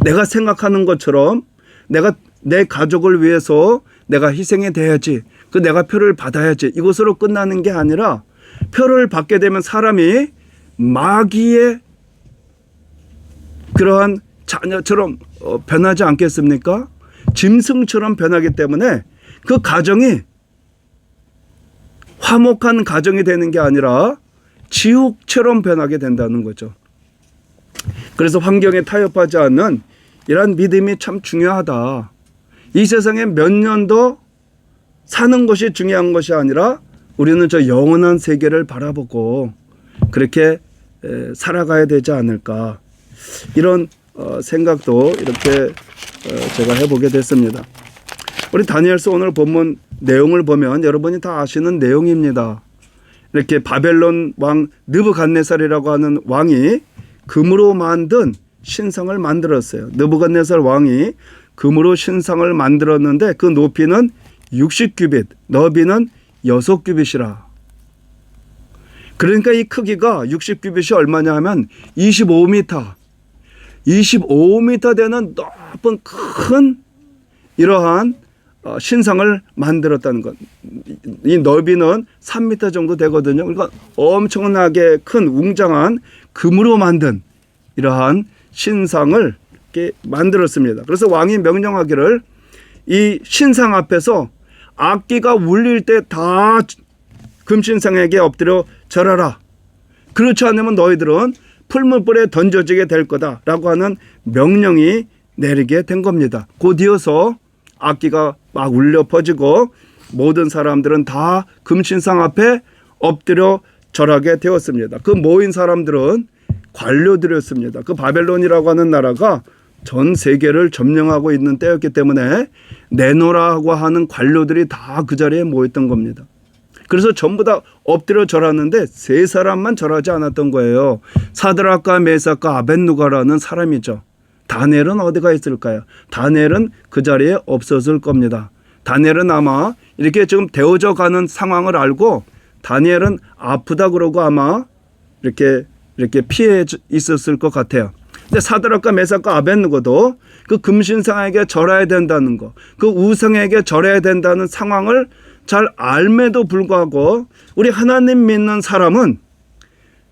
내가 생각하는 것처럼 내가 내 가족을 위해서 내가 희생이 돼야지, 내가 표를 받아야지, 이것으로 끝나는 게 아니라 표를 받게 되면 사람이 마귀의 그러한 자녀처럼 변하지 않겠습니까? 짐승처럼 변하기 때문에 그 가정이 화목한 가정이 되는 게 아니라 지옥처럼 변하게 된다는 거죠. 그래서 환경에 타협하지 않는 이러한 믿음이 참 중요하다. 이 세상에 몇 년 더 사는 것이 중요한 것이 아니라 우리는 저 영원한 세계를 바라보고 그렇게 살아가야 되지 않을까, 이런 생각도 이렇게 제가 해보게 됐습니다. 우리 다니엘서 오늘 본문 내용을 보면 여러분이 다 아시는 내용입니다. 이렇게 바벨론 왕 느부갓네살이라고 하는 왕이 금으로 만든 신상을 만들었어요. 느부갓네살 왕이 금으로 신상을 만들었는데 그 높이는 60규빗, 너비는 6규빗이라. 그러니까 이 크기가 60규빗이 얼마냐 하면 25m. 25m 되는 높은 큰 이러한 신상을 만들었다는 것. 이 너비는 3m 정도 되거든요. 그러니까 엄청나게 큰 웅장한 금으로 만든 이러한 신상을 이렇게 만들었습니다. 그래서 왕이 명령하기를 이 신상 앞에서 악기가 울릴 때 다 금신상에게 엎드려 절하라. 그렇지 않으면 너희들은 풀무불에 던져지게 될 거다라고 하는 명령이 내리게 된 겁니다. 곧 이어서 악기가 막 울려 퍼지고 모든 사람들은 다 금신상 앞에 엎드려 절하게 되었습니다. 그 모인 사람들은 관료들이었습니다. 그 바벨론이라고 하는 나라가 전 세계를 점령하고 있는 때였기 때문에 내노라고 하는 관료들이 다 그 자리에 모였던 겁니다. 그래서 전부 다 엎드려 절하는데 세 사람만 절하지 않았던 거예요. 사드락과 메삭과 아벳누가라는 사람이죠. 다니엘은 어디가 있을까요? 다니엘은 그 자리에 없었을 겁니다. 다니엘은 아마 이렇게 지금 데워져 가는 상황을 알고 다니엘은 아프다 그러고 아마 이렇게 피해 있었을 것 같아요. 근데 사드락과 메삭과 아벳누고도 그 금신상에게 절해야 된다는 거, 그 우상에게 절해야 된다는 상황을 잘 알매도 불구하고 우리 하나님 믿는 사람은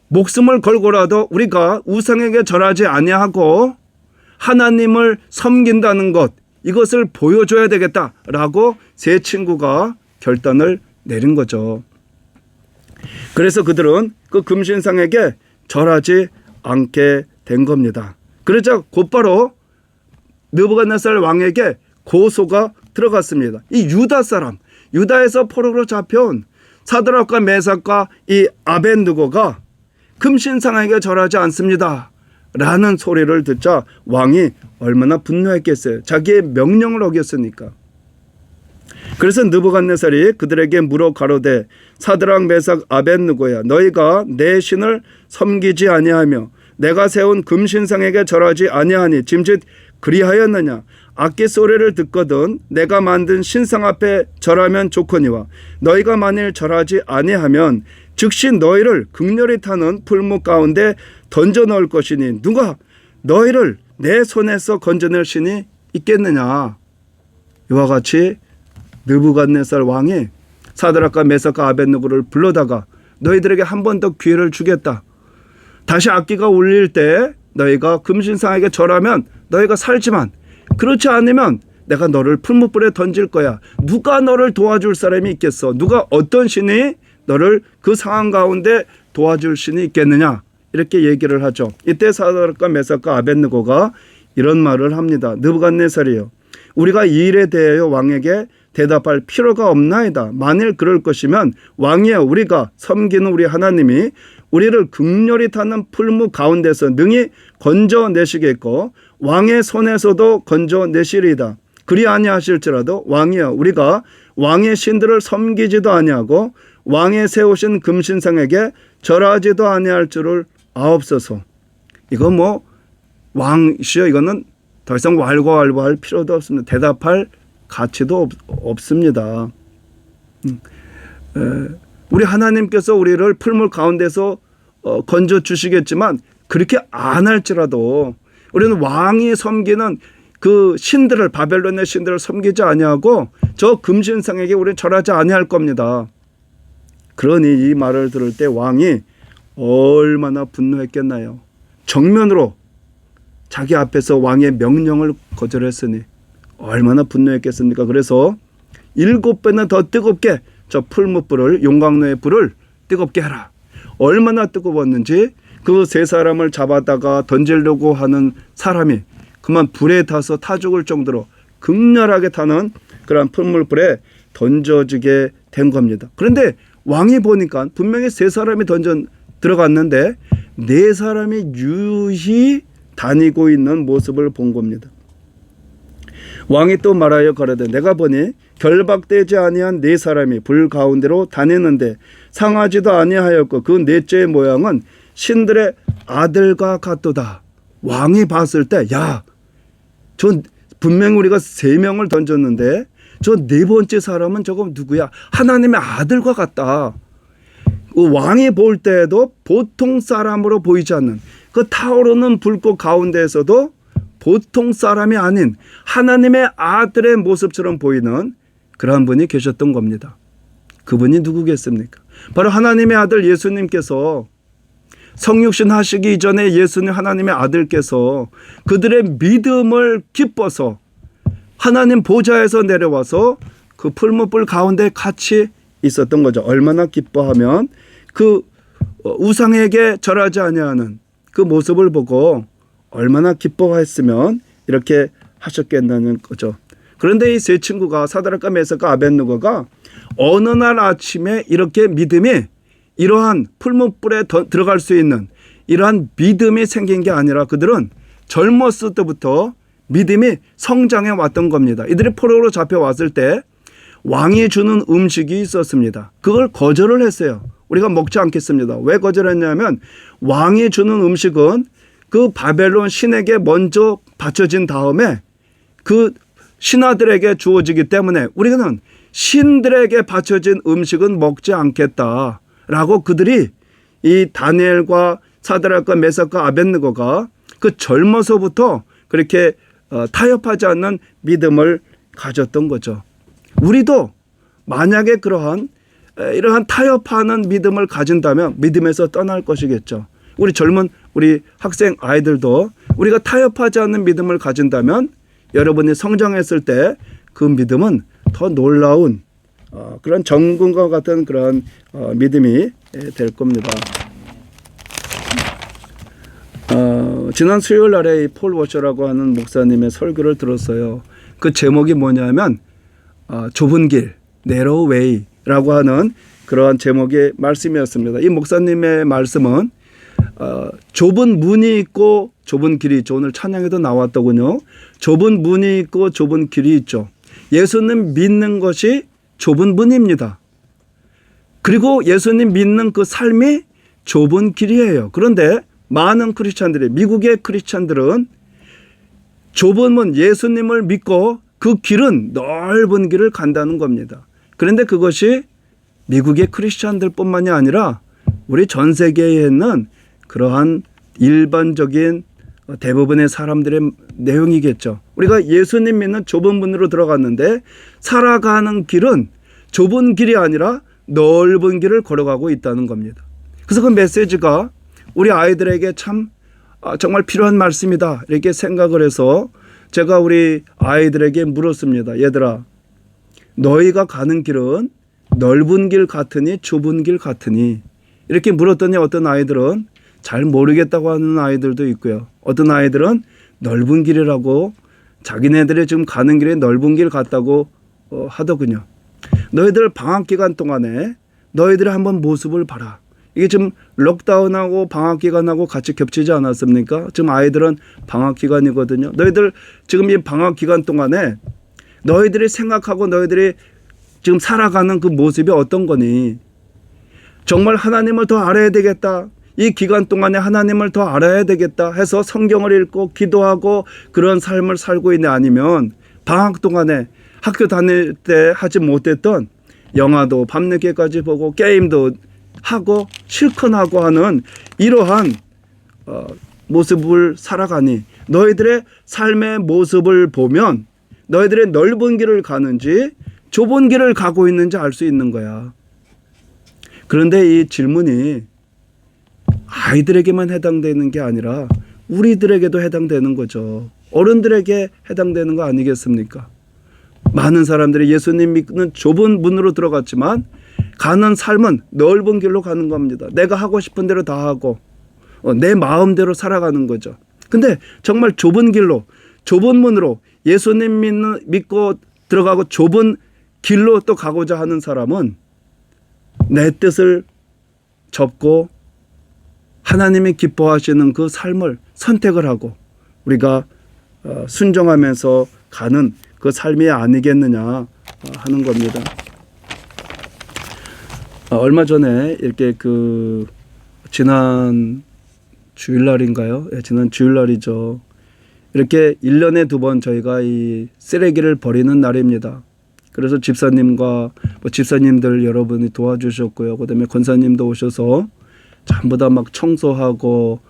목숨을 걸고라도 우리가 우상에게 절하지 아니하고 하나님을 섬긴다는 것, 이것을 보여줘야 되겠다라고 세 친구가 결단을 내린 거죠. 그래서 그들은 그 금신상에게 절하지 않게 된 겁니다. 그러자 곧바로 느부갓네살 왕에게 고소가 들어갔습니다. 이 유다 사람, 유다에서 포로로 잡혀온 사드락과 메삭과 이 아벳느고가 금신상에게 절하지 않습니다 라는 소리를 듣자 왕이 얼마나 분노했겠어요. 자기의 명령을 어겼으니까. 그래서 느부갓네살이 그들에게 물어 가로되 사드락 메삭 아벳느고야, 너희가 내 신을 섬기지 아니하며 내가 세운 금신상에게 절하지 아니하니 짐짓 그리하였느냐. 악기 소리를 듣거든 내가 만든 신상 앞에 절하면 좋거니와 너희가 만일 절하지 아니하면 즉시 너희를 극렬히 타는 풀무 가운데 던져 넣을 것이니 누가 너희를 내 손에서 건져낼 신이 있겠느냐. 이와 같이 느부갓네살 왕이 사드락과 메삭과 아벳느고를 불러다가 너희들에게 한 번 더 기회를 주겠다. 다시 악기가 울릴 때 너희가 금신상에게 절하면 너희가 살지만 그렇지 않으면 내가 너를 풀무불에 던질 거야. 누가 너를 도와줄 사람이 있겠어? 누가 어떤 신이 너를 그 상황 가운데 도와줄 신이 있겠느냐? 이렇게 얘기를 하죠. 이때 사드락과 메삭과 아벳느고가 이런 말을 합니다. 느부갓네살이요, 우리가 이 일에 대하여 왕에게 대답할 필요가 없나이다. 만일 그럴 것이면 왕이여, 우리가 섬기는 우리 하나님이 우리를 극렬히 타는 풀무 가운데서 능히 건져내시겠고 왕의 손에서도 건져내시리이다. 그리 아니하실지라도 왕이여, 우리가 왕의 신들을 섬기지도 아니하고 왕의 세우신 금신상에게 절하지도 아니할 줄을 아옵소서. 이거 뭐 왕이시여, 이거는 더 이상 왈가왈부할 필요도 없습니다. 대답할 가치도 없습니다. 우리 하나님께서 우리를 풀물 가운데서 건져 주시겠지만 그렇게 안 할지라도 우리는 왕이 섬기는 그 신들을, 바벨론의 신들을 섬기지 아니하고 저 금신상에게 우리는 절하지 아니할 겁니다. 그러니 이 말을 들을 때 왕이 얼마나 분노했겠나요. 정면으로 자기 앞에서 왕의 명령을 거절했으니 얼마나 분노했겠습니까. 그래서 7배나 더 뜨겁게 저 풀무불을, 용광로의 불을 뜨겁게 하라. 얼마나 뜨거웠는지 그 세 사람을 잡아다가 던지려고 하는 사람이 그만 불에 타서 타 죽을 정도로 극렬하게 타는 그런 풀무불에 던져지게 된 겁니다. 그런데 왕이 보니까 분명히 세 사람이 들어갔는데 네 사람이 유히 다니고 있는 모습을 본 겁니다. 왕이 또 말하여 가로되 내가 보니 결박되지 아니한 네 사람이 불 가운데로 다니는데 상하지도 아니하였고 그 넷째의 모양은 신들의 아들과 같도다. 왕이 봤을 때 야, 저 분명히 우리가 세 명을 던졌는데 저 네 번째 사람은 저거 누구야? 하나님의 아들과 같다. 왕이 볼 때에도 보통 사람으로 보이지 않는 그 타오르는 불꽃 가운데에서도 보통 사람이 아닌 하나님의 아들의 모습처럼 보이는 그러한 분이 계셨던 겁니다. 그분이 누구겠습니까? 바로 하나님의 아들 예수님께서 성육신 하시기 이전에 예수님 하나님의 아들께서 그들의 믿음을 기뻐서 하나님 보좌에서 내려와서 그 풀무불 가운데 같이 있었던 거죠. 얼마나 기뻐하면 그 우상에게 절하지 아니하는 그 모습을 보고 얼마나 기뻐했으면 이렇게 하셨겠다는 거죠. 그런데 이 세 친구가 사드락과 메삭과 아벳느고가 어느 날 아침에 이렇게 믿음이 이러한 풀무불에 들어갈 수 있는 이러한 믿음이 생긴 게 아니라 그들은 젊었을 때부터 믿음이 성장해 왔던 겁니다. 이들이 포로로 잡혀왔을 때 왕이 주는 음식이 있었습니다. 그걸 거절을 했어요. 우리가 먹지 않겠습니다. 왜 거절했냐면 왕이 주는 음식은 그 바벨론 신에게 먼저 바쳐진 다음에 그 신하들에게 주어지기 때문에 우리는 신들에게 바쳐진 음식은 먹지 않겠다라고 그들이 이 다니엘과 사드락과 메삭과 아벳느고가 그 젊어서부터 그렇게 타협하지 않는 믿음을 가졌던 거죠. 우리도 만약에 이러한 타협하는 믿음을 가진다면 믿음에서 떠날 것이겠죠. 우리 학생 아이들도 우리가 타협하지 않는 믿음을 가진다면 여러분이 성장했을 때 그 믿음은 더 놀라운 그런 정금과 같은 그런 믿음이 될 겁니다. 지난 수요일 날에 폴 워셔라고 하는 목사님의 설교를 들었어요. 그 제목이 뭐냐면 좁은 길, narrow way라고 하는 그러한 제목의 말씀이었습니다. 이 목사님의 말씀은 좁은 문이 있고 좁은 길이 있죠. 오늘 찬양에도 나왔더군요. 좁은 문이 있고 좁은 길이 있죠. 예수님 믿는 것이 좁은 문입니다. 그리고 예수님 믿는 그 삶이 좁은 길이에요. 그런데 많은 크리스찬들이, 미국의 크리스찬들은 좁은 문, 예수님을 믿고 그 길은 넓은 길을 간다는 겁니다. 그런데 그것이 미국의 크리스찬들뿐만이 아니라 우리 전 세계에 있는 그러한 일반적인 대부분의 사람들의 내용이겠죠. 우리가 예수님 믿는 좁은 문으로 들어갔는데 살아가는 길은 좁은 길이 아니라 넓은 길을 걸어가고 있다는 겁니다. 그래서 그 메시지가 우리 아이들에게 참 정말 필요한 말씀이다 이렇게 생각을 해서 제가 우리 아이들에게 물었습니다. 얘들아, 너희가 가는 길은 넓은 길 같으니 좁은 길 같으니? 이렇게 물었더니 어떤 아이들은 잘 모르겠다고 하는 아이들도 있고요. 어떤 아이들은 넓은 길이라고 자기네들이 지금 가는 길이 넓은 길 같다고 하더군요. 너희들 방학 기간 동안에 너희들의 한번 모습을 봐라. 이게 지금 록다운하고 방학 기간하고 같이 겹치지 않았습니까? 지금 아이들은 방학 기간이거든요. 너희들 지금 이 방학 기간 동안에 너희들이 생각하고 너희들이 지금 살아가는 그 모습이 어떤 거니? 정말 하나님을 더 알아야 되겠다. 이 기간 동안에 하나님을 더 알아야 되겠다 해서 성경을 읽고 기도하고 그런 삶을 살고 있냐, 아니면 방학 동안에 학교 다닐 때 하지 못했던 영화도 밤늦게까지 보고 게임도 하고 실컷 하고 하는 이러한 모습을 살아가니? 너희들의 삶의 모습을 보면 너희들의 넓은 길을 가는지 좁은 길을 가고 있는지 알 수 있는 거야. 그런데 이 질문이 아이들에게만 해당되는 게 아니라 우리들에게도 해당되는 거죠. 어른들에게 해당되는 거 아니겠습니까? 많은 사람들이 예수님 믿는 좁은 문으로 들어갔지만 가는 삶은 넓은 길로 가는 겁니다. 내가 하고 싶은 대로 다 하고 내 마음대로 살아가는 거죠. 근데 정말 좁은 길로, 좁은 문으로 예수님 믿고 들어가고 좁은 길로 또 가고자 하는 사람은 내 뜻을 접고 하나님이 기뻐하시는 그 삶을 선택을 하고 우리가 순종하면서 가는 그 삶이 아니겠느냐 하는 겁니다. 얼마 전에 이렇게 그 지난 주일날인가요? 예, 지난 주일날이죠. 이렇게 1년에 2번 저희가 이 쓰레기를 버리는 날입니다. 그래서 집사님과 집사님들 여러분이 도와주셨고요. 그다음에 권사님도 오셔서 전부 다 막 청소하고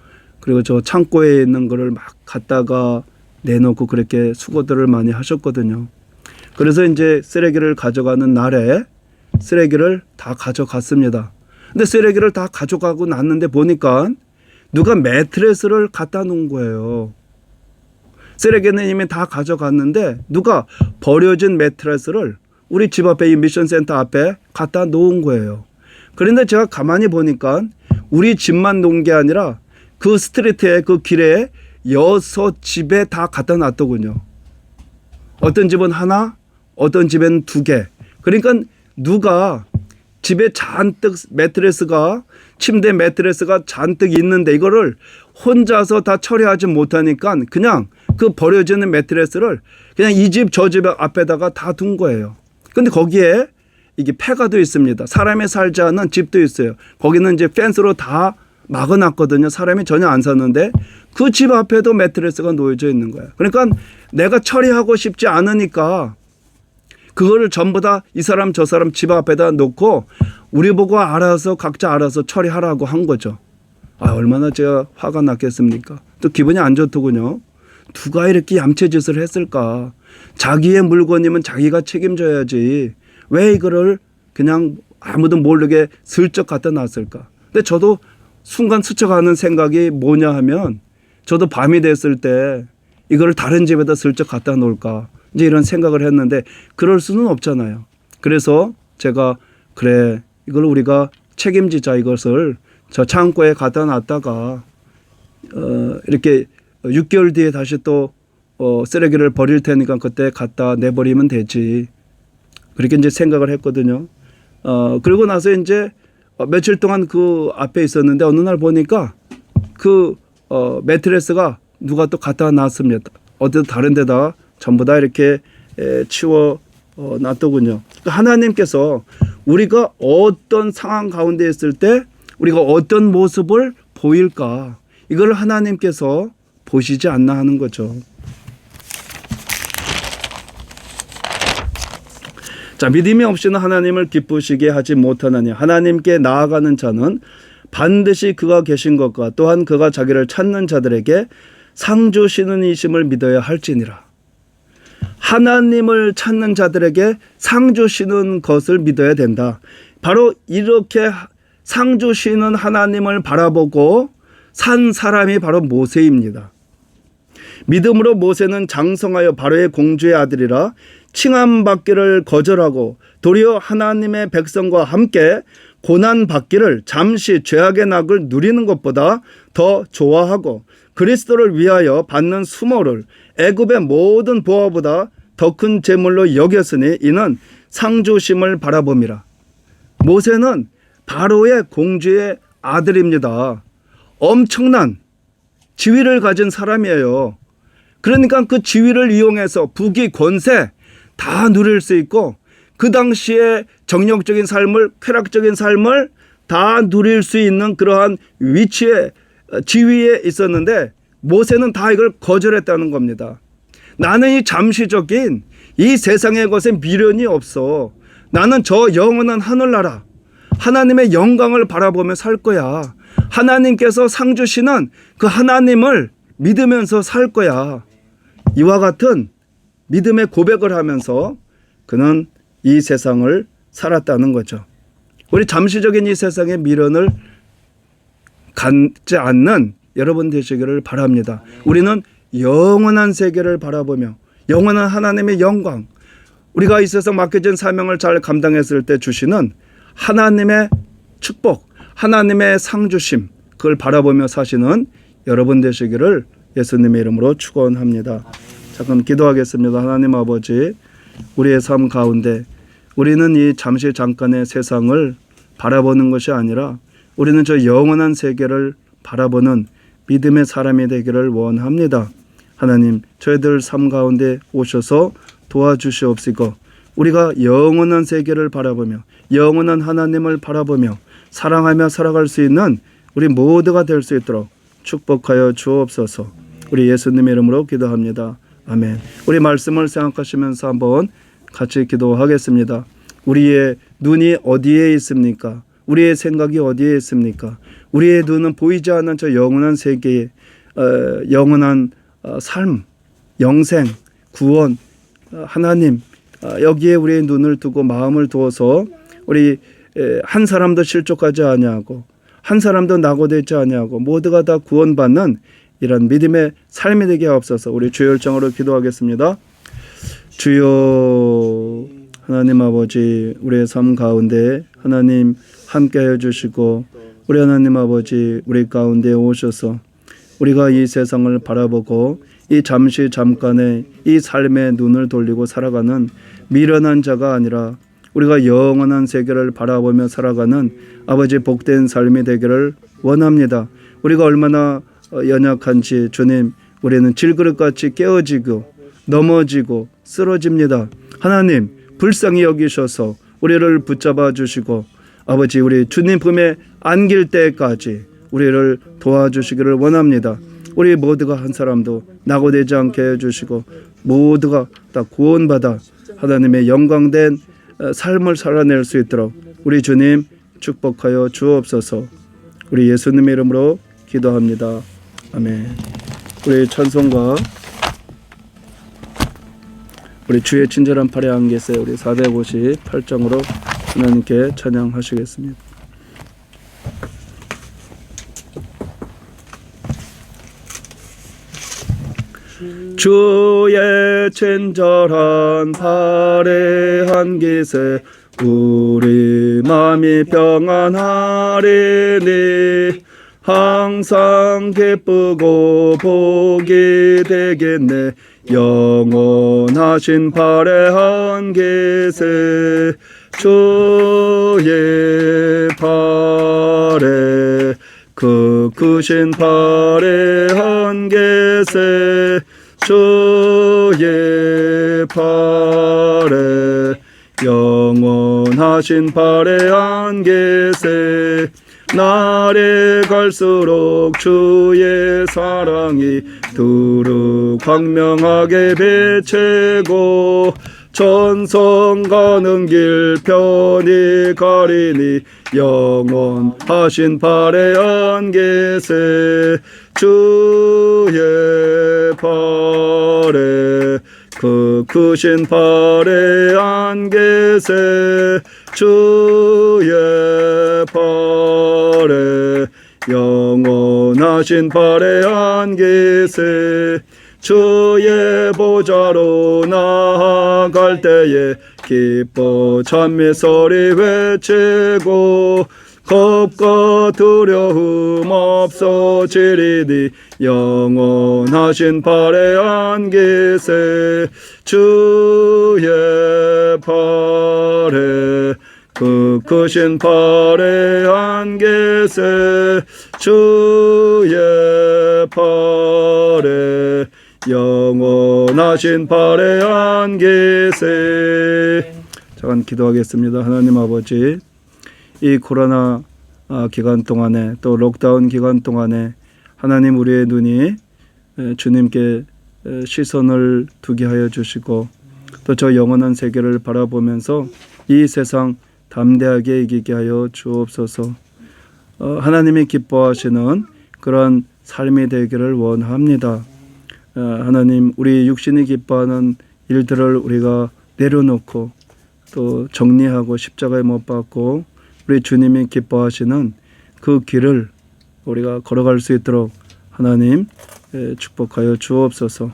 그리고 저 창고에 있는 거를 막 갖다가 내놓고 그렇게 수고들을 많이 하셨거든요. 그래서 이제 쓰레기를 가져가는 날에 쓰레기를 다 가져갔습니다. 근데 쓰레기를 다 가져가고 났는데 보니까 누가 매트레스를 갖다 놓은 거예요. 쓰레기는 이미 다 가져갔는데 누가 버려진 매트레스를 우리 집 앞에 이 미션센터 앞에 갖다 놓은 거예요. 그런데 제가 가만히 보니까 우리 집만 놓은 게 아니라 그 스트리트에 그 길에 6집에 다 갖다 놨더군요. 어떤 집은 하나, 어떤 집엔 2개. 그러니까 누가 집에 잔뜩 매트레스가 침대 매트레스가 잔뜩 있는데 이거를 혼자서 다 처리하지 못하니까 그냥 그 버려지는 매트레스를 그냥 이 집 저 집 앞에다가 다 둔 거예요. 근데 거기에 이게 폐가도 있습니다. 사람이 살지 않은 집도 있어요. 거기는 이제 펜스로 다 막아놨거든요. 사람이 전혀 안 사는데 그 집 앞에도 매트레스가 놓여져 있는 거예요. 그러니까 내가 처리하고 싶지 않으니까 그거를 전부 다 이 사람 저 사람 집 앞에다 놓고 우리 보고 알아서 각자 알아서 처리하라고 한 거죠. 얼마나 제가 화가 났겠습니까? 또 기분이 안 좋더군요. 누가 이렇게 얌체짓을 했을까? 자기의 물건이면 자기가 책임져야지. 왜 이거를 그냥 아무도 모르게 슬쩍 갖다 놨을까? 근데 저도 순간 스쳐가는 생각이 뭐냐 하면 저도 밤이 됐을 때 이거를 다른 집에다 슬쩍 갖다 놓을까? 이제 이런 생각을 했는데 그럴 수는 없잖아요. 그래서 제가 그래 이걸 우리가 책임지자 이것을 저 창고에 갖다 놨다가 이렇게 6개월 뒤에 다시 또 쓰레기를 버릴 테니까 그때 갖다 내버리면 되지. 그렇게 이제 생각을 했거든요. 그러고 나서 이제 며칠 동안 그 앞에 있었는데 어느 날 보니까 그 매트레스가 누가 또 갖다 놨습니다. 어디 다른 데다 전부 다 이렇게 치워 놨더군요. 그러니까 하나님께서 우리가 어떤 상황 가운데 있을 때 우리가 어떤 모습을 보일까 이걸 하나님께서 보시지 않나 하는 거죠. 자, 믿음이 없이는 하나님을 기쁘시게 하지 못하나니 하나님께 나아가는 자는 반드시 그가 계신 것과 또한 그가 자기를 찾는 자들에게 상 주시는 이심을 믿어야 할지니라. 하나님을 찾는 자들에게 상 주시는 것을 믿어야 된다. 바로 이렇게 상 주시는 하나님을 바라보고 산 사람이 바로 모세입니다. 믿음으로 모세는 장성하여 바로의 공주의 아들이라 칭함받기를 거절하고 도리어 하나님의 백성과 함께 고난받기를 잠시 죄악의 낙을 누리는 것보다 더 좋아하고 그리스도를 위하여 받는 수모를 애굽의 모든 보화보다 더 큰 재물로 여겼으니 이는 상주심을 바라봄이라. 모세는 바로의 공주의 아들입니다. 엄청난 지위를 가진 사람이에요. 그러니까 그 지위를 이용해서 부귀 권세 다 누릴 수 있고 그 당시에 정력적인 삶을 쾌락적인 삶을 다 누릴 수 있는 그러한 위치에 지위에 있었는데 모세는 다 이걸 거절했다는 겁니다. 나는 이 잠시적인 이 세상의 것에 미련이 없어. 나는 저 영원한 하늘나라 하나님의 영광을 바라보며 살 거야. 하나님께서 상 주시는 그 하나님을 믿으면서 살 거야. 이와 같은 믿음의 고백을 하면서 그는 이 세상을 살았다는 거죠. 우리 잠시적인 이 세상의 미련을 갖지 않는 여러분 되시기를 바랍니다. 우리는 영원한 세계를 바라보며 영원한 하나님의 영광, 우리가 이 세상 맡겨진 사명을 잘 감당했을 때 주시는 하나님의 축복, 하나님의 상주심, 그걸 바라보며 사시는 여러분 되시기를 예수님의 이름으로 축원합니다. 잠깐 기도하겠습니다. 하나님 아버지, 우리의 삶 가운데 우리는 이 잠시 잠깐의 세상을 바라보는 것이 아니라 우리는 저 영원한 세계를 바라보는 믿음의 사람이 되기를 원합니다. 하나님, 저희들 삶 가운데 오셔서 도와주시옵시고 우리가 영원한 세계를 바라보며 영원한 하나님을 바라보며 사랑하며 살아갈 수 있는 우리 모두가 될 수 있도록 축복하여 주옵소서. 우리 예수님의 이름으로 기도합니다. 아멘. 우리 말씀을 생각하시면서 한번 같이 기도하겠습니다. 우리의 눈이 어디에 있습니까? 우리의 생각이 어디에 있습니까? 우리의 눈은 보이지 않는 저 영원한 세계의 영원한 삶, 영생, 구원, 하나님, 여기에 우리의 눈을 두고 마음을 두어서 우리 한 사람도 실족하지 아니하고 한 사람도 낙오되지 아니하고 모두가 다 구원받는 이런 믿음의 삶이 되게 하옵소서. 우리 주의 열정으로 기도하겠습니다. 주여, 하나님 아버지, 우리의 삶 가운데 하나님 함께해 주시고 우리 하나님 아버지 우리 가운데 오셔서 우리가 이 세상을 바라보고 이 잠깐의 이 삶의 눈을 돌리고 살아가는 미련한 자가 아니라 우리가 영원한 세계를 바라보며 살아가는 아버지 복된 삶이 되기를 원합니다. 우리가 얼마나 연약한지 주님, 우리는 질그릇같이 깨어지고 넘어지고 쓰러집니다. 하나님, 불쌍히 여기셔서 우리를 붙잡아 주시고 아버지 우리 주님 품에 안길 때까지 우리를 도와주시기를 원합니다. 우리 모두가 한 사람도 낙오되지 않게 해주시고 모두가 다 구원받아 하나님의 영광된 삶을 살아낼 수 있도록 우리 주님 축복하여 주옵소서. 우리 예수님의 이름으로 기도합니다. 아멘. 우리 찬송가 우리 주의 친절한 팔에 안개세 우리 458장으로 하나님께 찬양하시겠습니다. 주의 친절한 팔에 안기세 우리 마음이 평안하리니 항상 기쁘고 복이 되겠네. 영원하신 팔에 안기세 주의 팔에 그 크신 팔에 안기세 주의 팔에 영원하신 팔에 안기세 날이 갈수록 주의 사랑이 두루 광명하게 비치고 천성 가는 길 편히 가리니 영원하신 팔에 안기세 주의 팔에 그 크신 팔에 안기세 주의 팔에 영원하신 팔에 안기세 주의 보좌로 나아갈 때에 기뻐 찬미 소리 외치고 겁과 두려움 없어지리니 영원하신 팔에 안기세 주의 팔에 그 크신 팔에 안기세 주의 팔에 영원하신 팔에 안기세. 잠깐 기도하겠습니다. 하나님 아버지, 이 코로나 기간 동안에 또 록다운 기간 동안에 하나님 우리의 눈이 주님께 시선을 두게 하여 주시고 또 저 영원한 세계를 바라보면서 이 세상 담대하게 이기게 하여 주옵소서. 하나님이 기뻐하시는 그런 삶이 되기를 원합니다. 하나님, 우리 육신이 기뻐하는 일들을 우리가 내려놓고 또 정리하고 십자가에 못 박고 우리 주님이 기뻐하시는 그 길을 우리가 걸어갈 수 있도록 하나님 축복하여 주옵소서.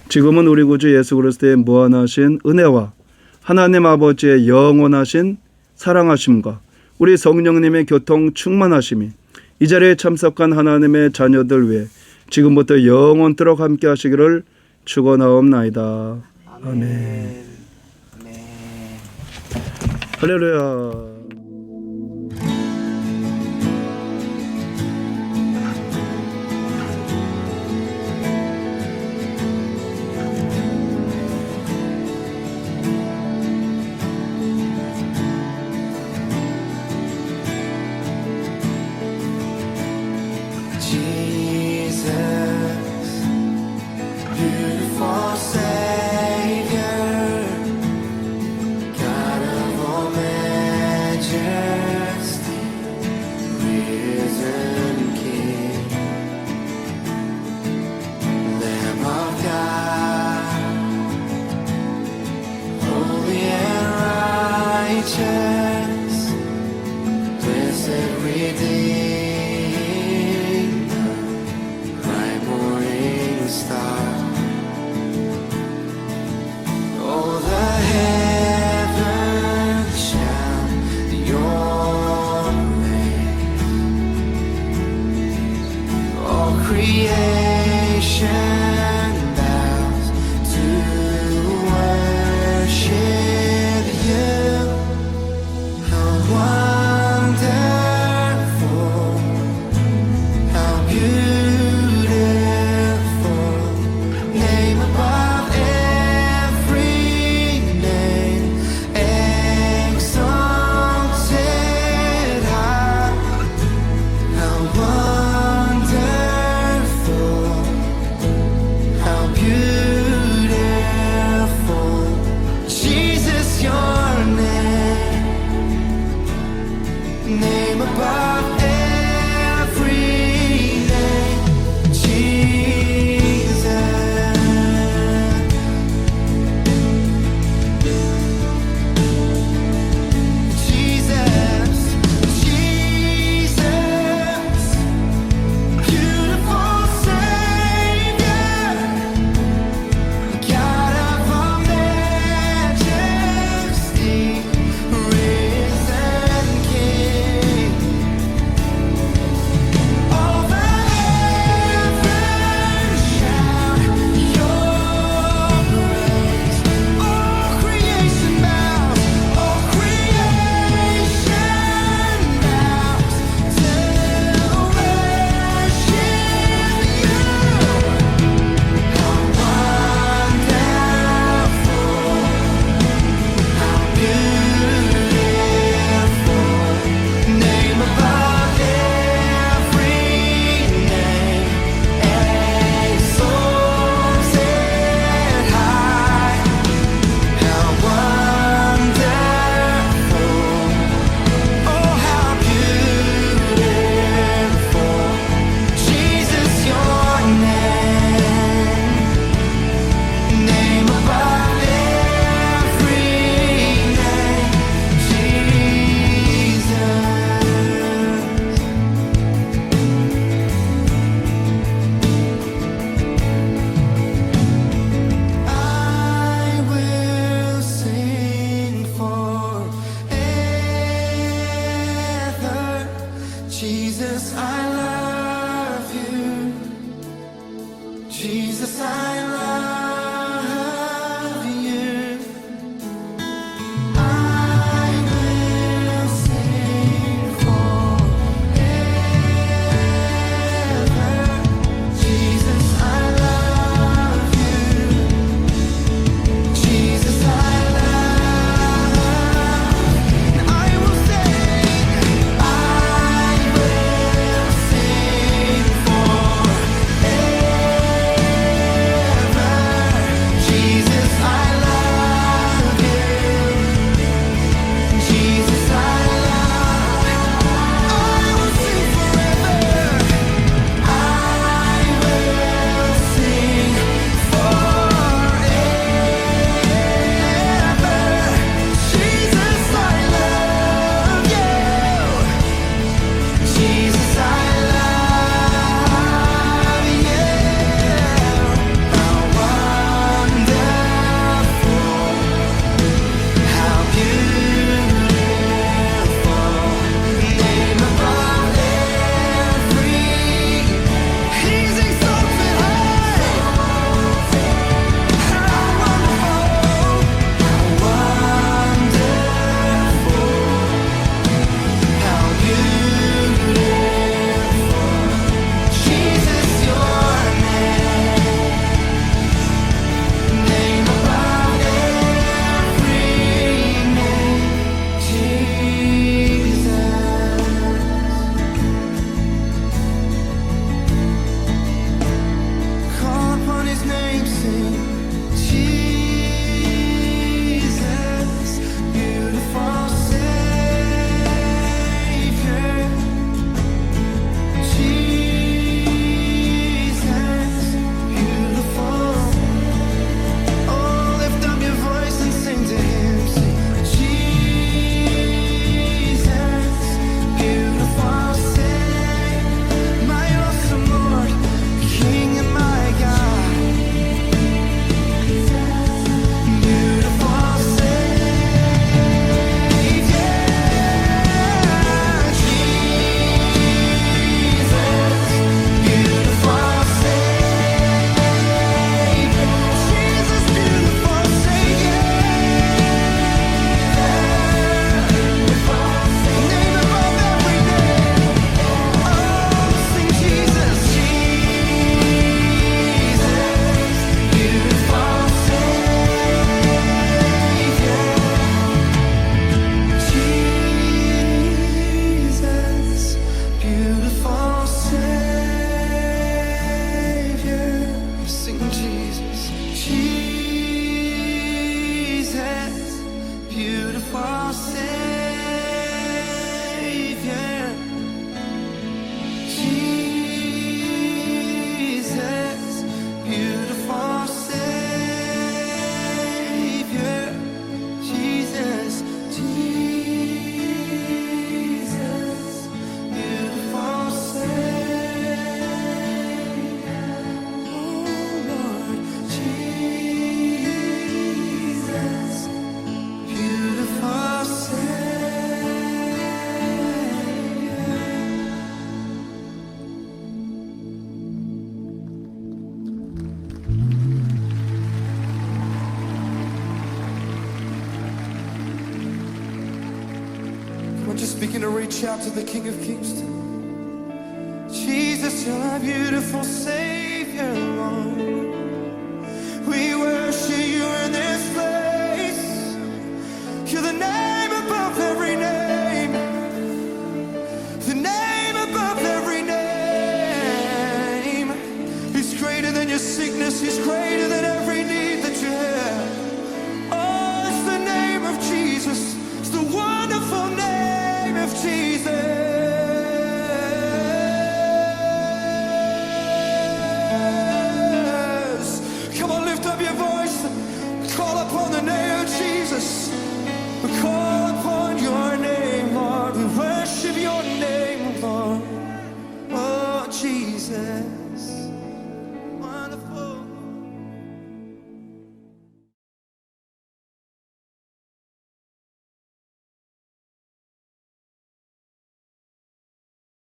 지금은 우리 구주 예수 그리스도의 무한하신 은혜와 하나님 아버지의 영원하신 사랑하심과 우리 성령님의 교통 충만하심이 이 자리에 참석한 하나님의 자녀들 위해 지금부터 영원토록 함께 하시기를 축원하옵나이다. 아멘. 할렐루야. righteous, blessed Redeemer, my morning star. Oh, the heavens shout your praise. All creation bows to worship you. We're just begin to reach out to the King of Kings. Jesus, you're my beautiful Savior, Lord. We worship you in this place. You're the name above every name. The name above every name. He's greater than your sickness. He's greater than every need that you have. Oh, it's the name of Jesus. It's the wonderful name of Jesus.